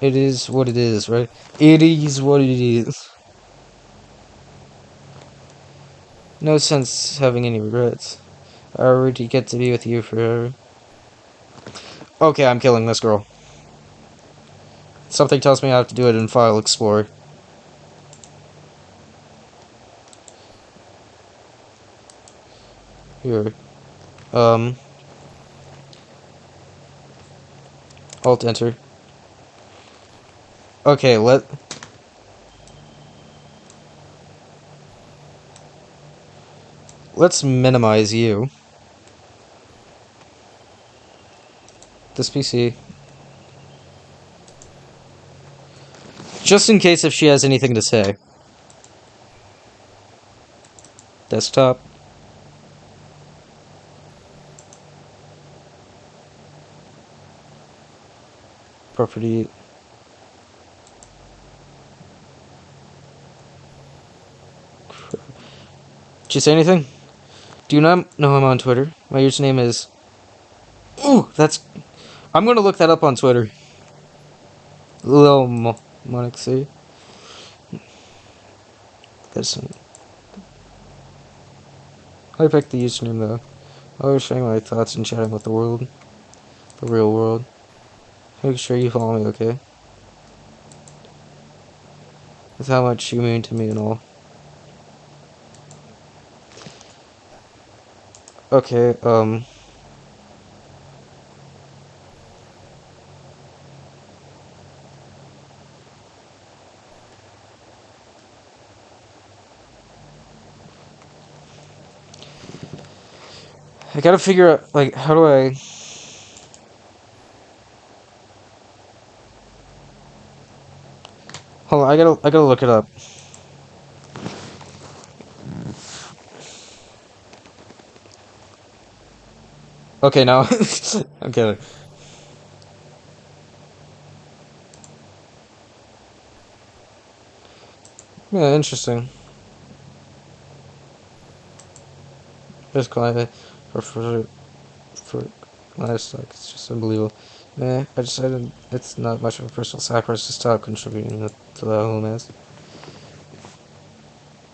it is what it is, right? It is what it is. No sense having any regrets. I already get to be with you forever. Okay, I'm killing this girl. Something tells me I have to do it in File Explorer. Here. Alt enter. Okay, let's minimize you. This PC. Just in case if she has anything to say. Desktop. Property. Did you say anything? Do you not know I'm on Twitter? My username is... Ooh, that's... I'm gonna look that up on Twitter. Lil Monixie. That's. I picked the username though. I was sharing my thoughts and chatting with the world. The real world. Make sure you follow me, okay? With how much you mean to me and all. Okay, I gotta figure out, like, how do I... Hold on, I gotta look it up. Okay, now... okay. Yeah, interesting. This climate for livestock, it's just unbelievable. I decided it's not much of a personal sacrifice to stop contributing to the whole mess.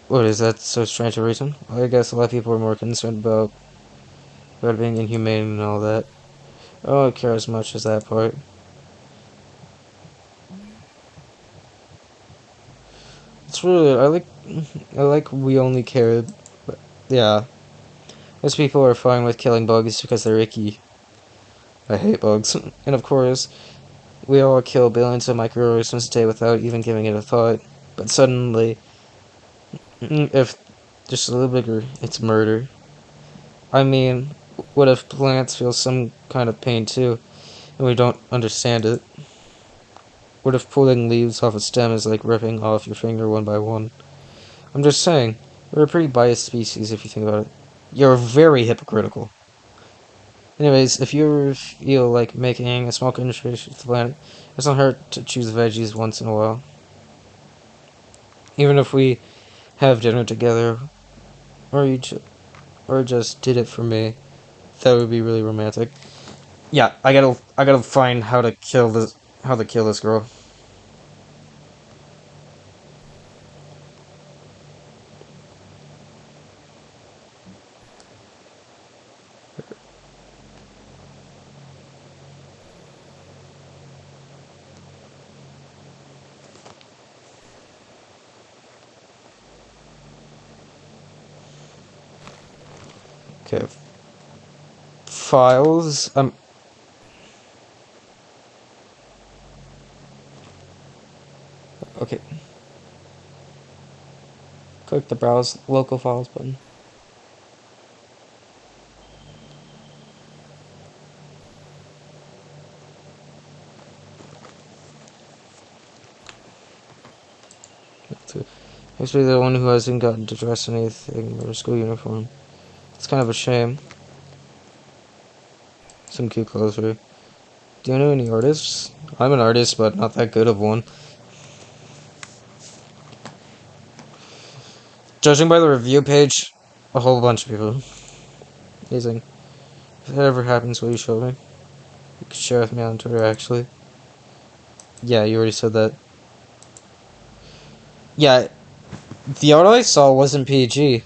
What, is that so strange a reason? Well, I guess a lot of people are more concerned about being inhumane and all that. I don't care as much as that part. It's really, I like we only cared, but yeah. Most people are fine with killing bugs because they're icky. I hate bugs. And of course, we all kill billions of microorganisms a day without even giving it a thought. But suddenly, if just a little bigger, it's murder. I mean, what if plants feel some kind of pain too, and we don't understand it? What if pulling leaves off a stem is like ripping off your finger one by one? I'm just saying, we're a pretty biased species if you think about it. You're very hypocritical. Anyways, if you ever feel like making a small contribution to the planet, it doesn't hurt to choose veggies once in a while. Even if we have dinner together, or or just did it for me, that would be really romantic. Yeah, I gotta find how to kill this girl. Okay. Files. Okay. Click the browse local files button. Actually, the one who hasn't gotten to dress anything in her school uniform. It's kind of a shame. Some cute clothes for her. Do you know any artists? I'm an artist, but not that good of one. Judging by the review page, a whole bunch of people. Amazing. If that ever happens, will you show me? You could share with me on Twitter, actually. Yeah, you already said that. Yeah, the art I saw wasn't PG.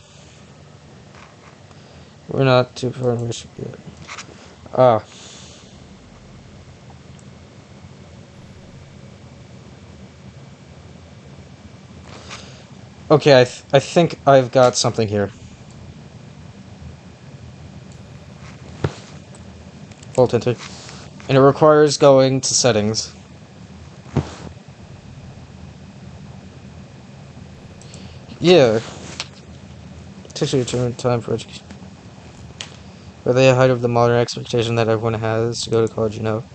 We're not too far in which yet. Ah. Okay, I think I've got something here. Full tinted. And it requires going to settings. Yeah. Takes you a time for education. Are they ahead of the modern expectation that everyone has to go to college, you know?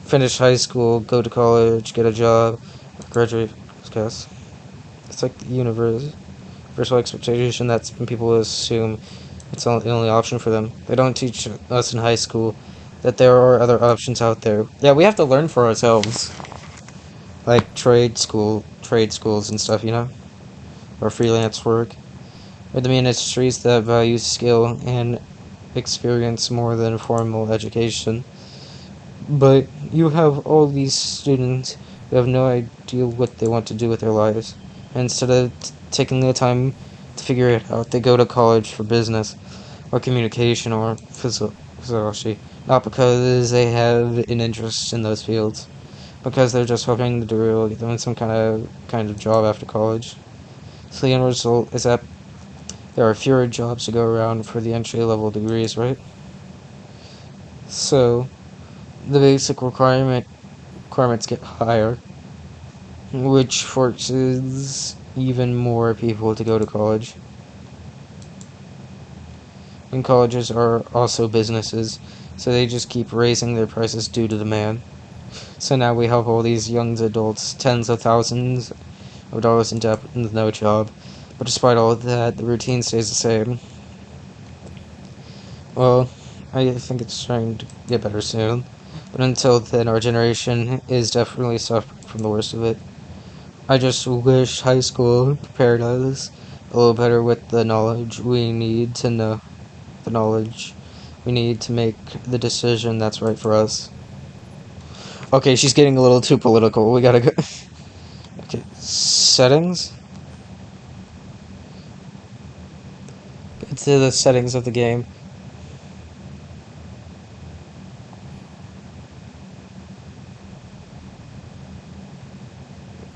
Finish high school, go to college, get a job, graduate, guess. It's like the universal expectation that people assume it's the only option for them. They don't teach us in high school that there are other options out there. Yeah, we have to learn for ourselves. Like trade schools and stuff, you know? Or freelance work. Or the industries that value skill and experience more than formal education. But you have all these students who have no idea what they want to do with their lives. And instead of taking the time to figure it out, they go to college for business, or communication, or physiology. Not because they have an interest in those fields, because they're just hoping to doing some kind of job after college. So the end result is that there are fewer jobs to go around for the entry-level degrees, right? So the basic requirements get higher, which forces even more people to go to college. And colleges are also businesses, so they just keep raising their prices due to demand. So now we have all these young adults, tens of thousands of dollars in debt and no job. But despite all of that, the routine stays the same. Well, I think it's trying to get better soon. But until then, our generation is definitely suffering from the worst of it. I just wish high school prepared us a little better with the knowledge we need to know, the knowledge we need to make the decision that's right for us. Okay, she's getting a little too political. We gotta go. Okay, settings? It's the settings of the game.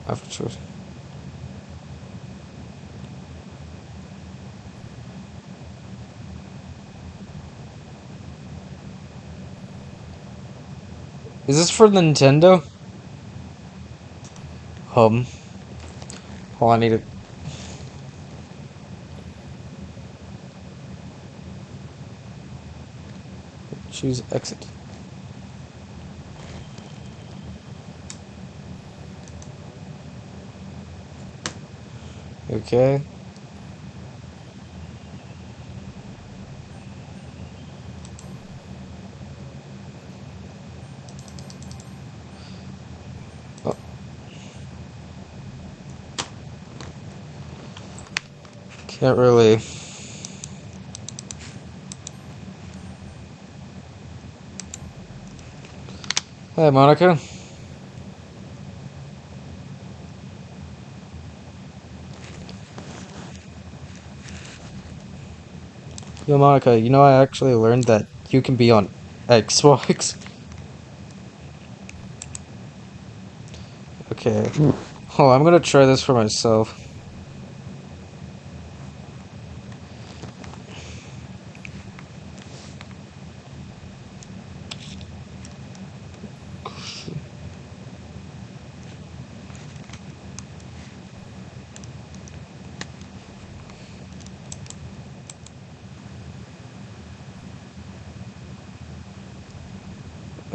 After. Is this for Nintendo? Hold on, I need to choose exit. Okay. Oh. Can't really. Hey, Monica. Yo, Monica, you know I actually learned that you can be on Xbox. Okay. Oh, I'm gonna try this for myself.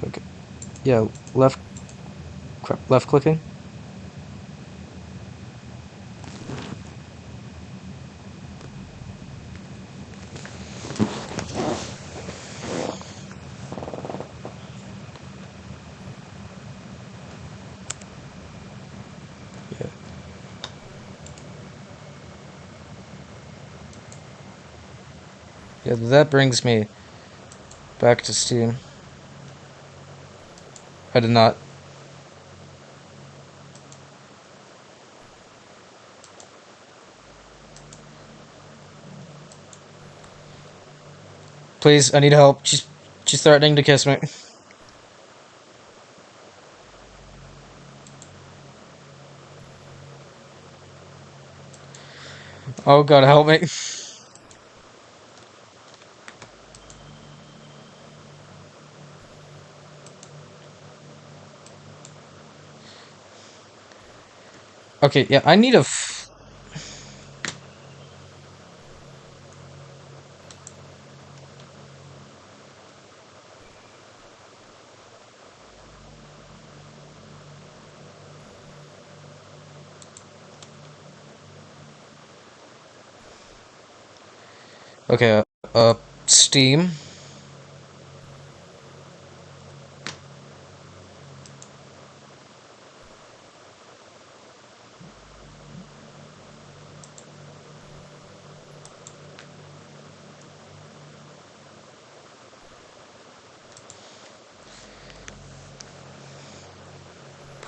Okay. Yeah, left clicking. Yeah. Yeah, that brings me back to Steam. I did not. Please, I need help. She's threatening to kiss me. Oh god, help me. Okay, yeah, I need a Okay, Steam.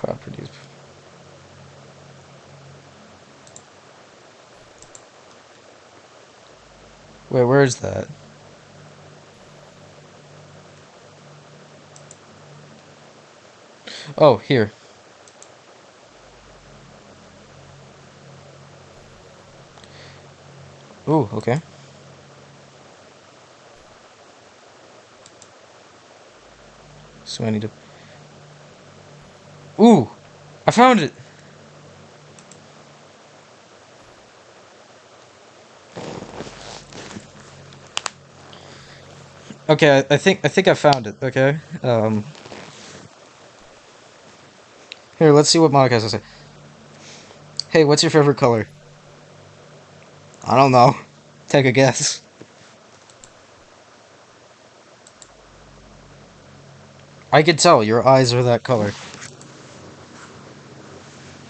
properties. Wait, where is that? Oh, here. Ooh, okay. So I need to... Ooh! I found it! Okay, I think I found it, okay? Here, let's see what Monica has to say. Hey, what's your favorite color? I don't know. Take a guess. I can tell, your eyes are that color.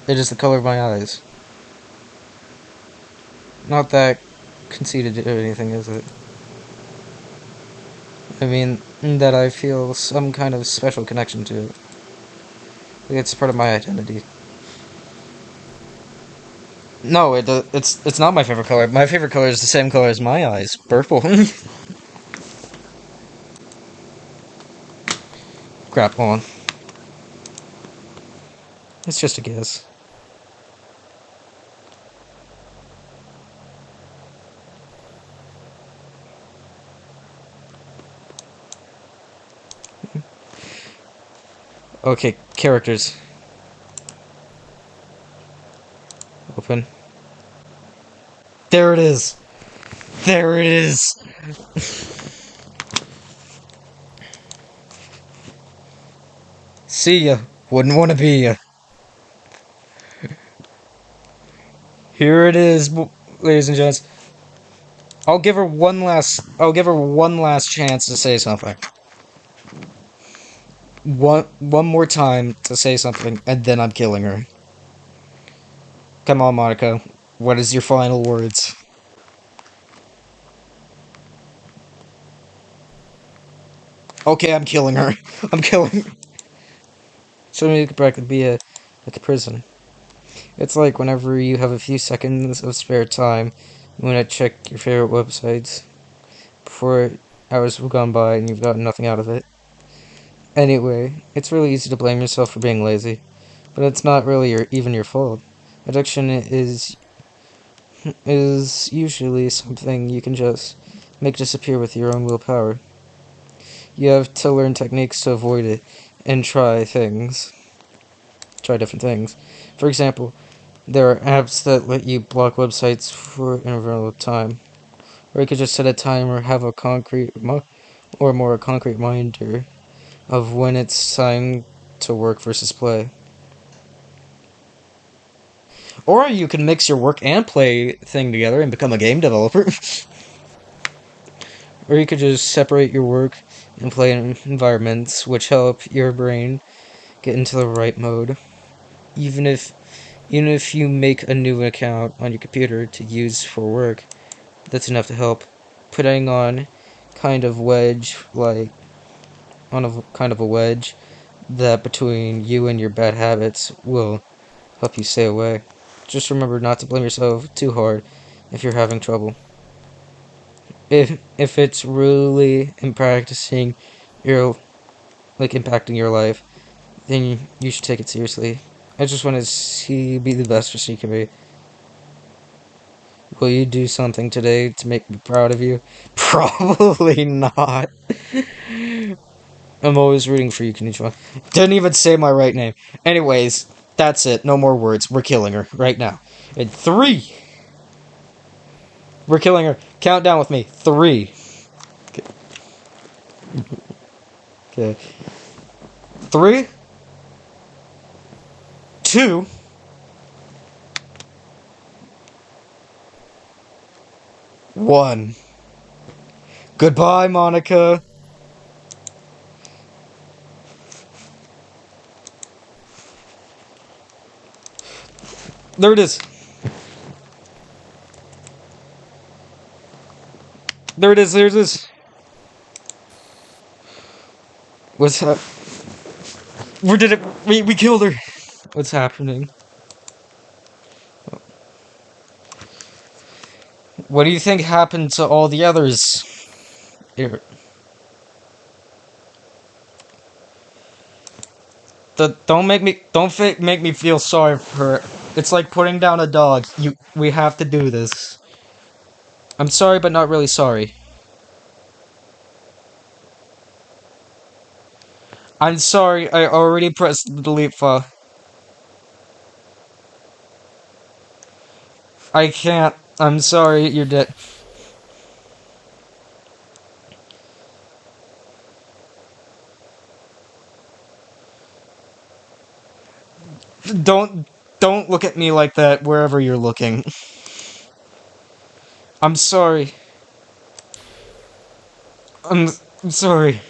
It is the color of my eyes. Not that conceited or anything, is it? I mean, that I feel some kind of special connection to it. It's part of my identity. No, it's not my favorite color. My favorite color is the same color as my eyes. Purple. Crap, hold on. It's just a guess. Okay, characters. Open. There it is! There it is! See ya. Wouldn't want to be ya. Here it is, ladies and gents. I'll give her one last chance to say something. One more time to say something, and then I'm killing her. Come on, Monica. What is your final words? Okay, I'm killing her. I'm killing her. So maybe it could practically be like a prison. It's like whenever you have a few seconds of spare time, you want to check your favorite websites before hours have gone by and you've gotten nothing out of it. Anyway, it's really easy to blame yourself for being lazy, but it's not really even your fault. Addiction is usually something you can just make disappear with your own willpower. You have to learn techniques to avoid it and try different things. For example, there are apps that let you block websites for an interval of time, or you could just set a timer or have a more concrete reminder of when it's time to work versus play. Or you can mix your work and play thing together and become a game developer. Or you could just separate your work and play environments, which help your brain get into the right mode. Even if you make a new account on your computer to use for work, that's enough to help. Putting on kind of wedge, like on a kind of a wedge that between you and your bad habits will help you stay away. Just remember not to blame yourself too hard if you're having trouble. If it's really in practicing your impacting your life, then you should take it seriously. I just want to see you be the best person you can be. Will you do something today to make me proud of you? Probably not. I'm always rooting for you, Konnichiwa. Didn't even say my right name. Anyways, that's it. No more words. We're killing her right now. In 3. We're killing her. Count down with me. 3. Okay. 3, 2, 1. Goodbye, Monica. There it is. There it is. There it is. What's that? We did it. We killed her. What's happening? What do you think happened to all the others? Here, don't make me feel sorry for her. It's like putting down a dog. We have to do this. I'm sorry, but not really sorry. I'm sorry, I already pressed the delete file. I can't. I'm sorry, you're dead. Don't don't look at me like that wherever you're looking. I'm sorry. I'm, I'm sorry.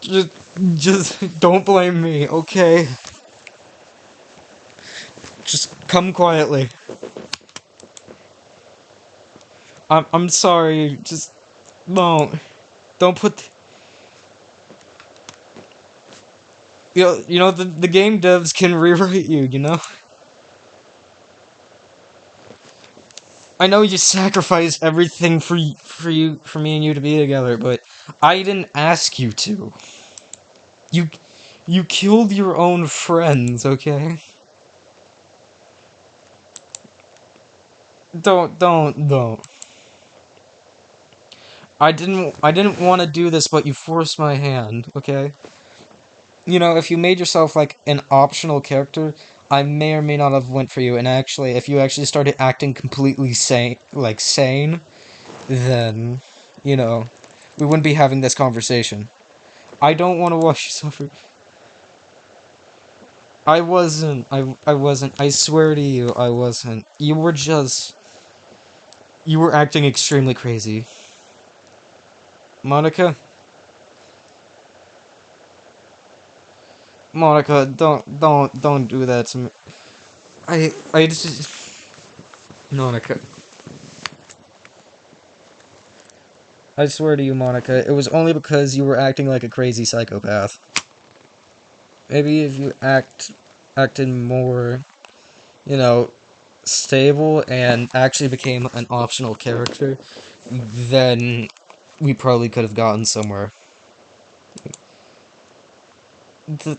Just just don't blame me, okay? Just come quietly. I'm sorry. Just don't put. The game devs can rewrite you. You know. I know you sacrificed everything for me and you to be together, but I didn't ask you to. You you killed your own friends, okay? Don't. I didn't want to do this, but you forced my hand, okay? If you made yourself like an optional character, I may or may not have went for you. And actually, if you actually started acting completely sane, then you know, we wouldn't be having this conversation. I don't want to watch you suffer. I wasn't. I wasn't. I swear to you, I wasn't. You were acting extremely crazy. Monica? Monica, don't do that to me. I just... Monica. I swear to you, Monica, it was only because you were acting like a crazy psychopath. Maybe if you acted more, you know, stable and actually became an optional character, then we probably could have gotten somewhere. Th-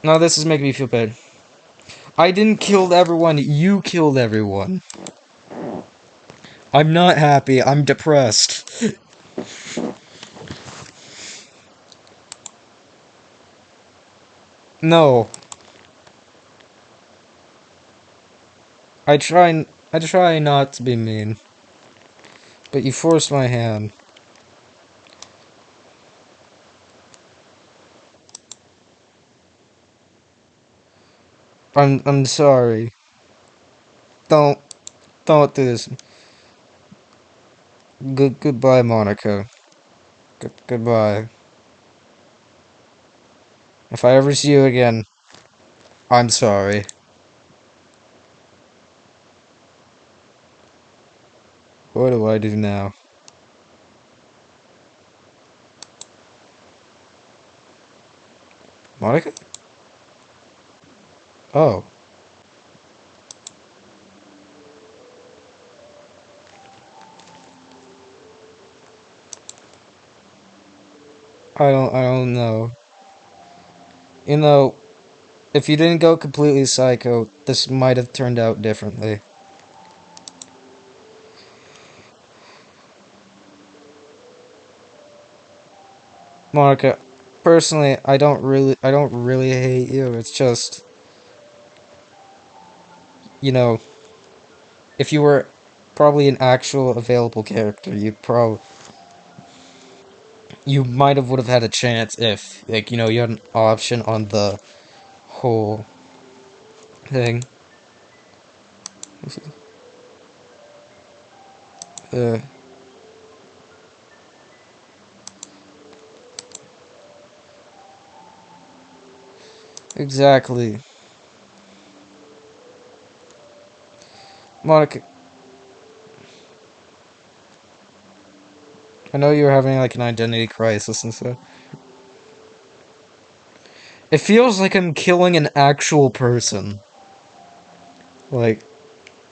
Now this is making me feel bad. I didn't kill everyone, you killed everyone. I'm not happy, I'm depressed. No, I try not to be mean, but you forced my hand. I'm sorry. Don't don't do this. Goodbye, Monica. Goodbye. If I ever see you again, I'm sorry. What do I do now? Monica? Oh, I don't know. You know, if you didn't go completely psycho, this might have turned out differently. Monica, personally, I don't really hate you. It's just, you know, if you were probably an actual available character, you might have would have had a chance if, like, you had an option on the whole thing. Uh, exactly. Monica, I know you were having like an identity crisis and stuff. It feels like I'm killing an actual person. Like,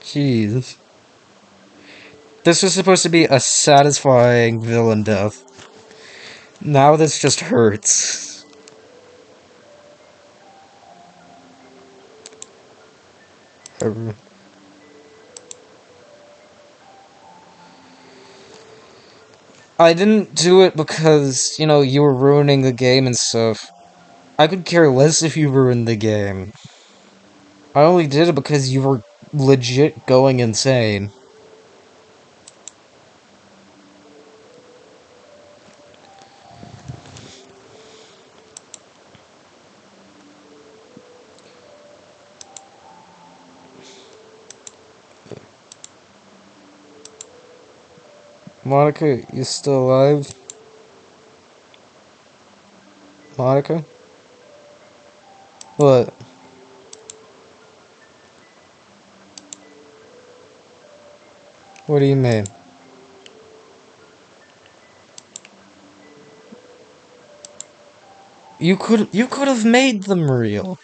jeez. This was supposed to be a satisfying villain death. Now this just hurts. I didn't do it because, you were ruining the game and stuff. I could care less if you ruined the game. I only did it because you were legit going insane. Monica, you still alive? Monica? What? What do you mean? You could have made them real.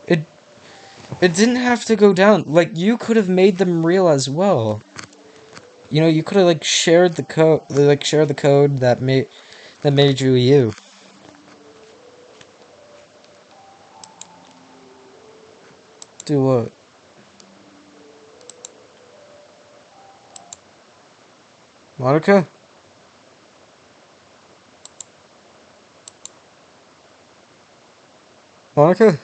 It it didn't have to go down. Like, you could have made them real as well. You could have shared the code, share the code that made you you. Do what? Monica? Monica?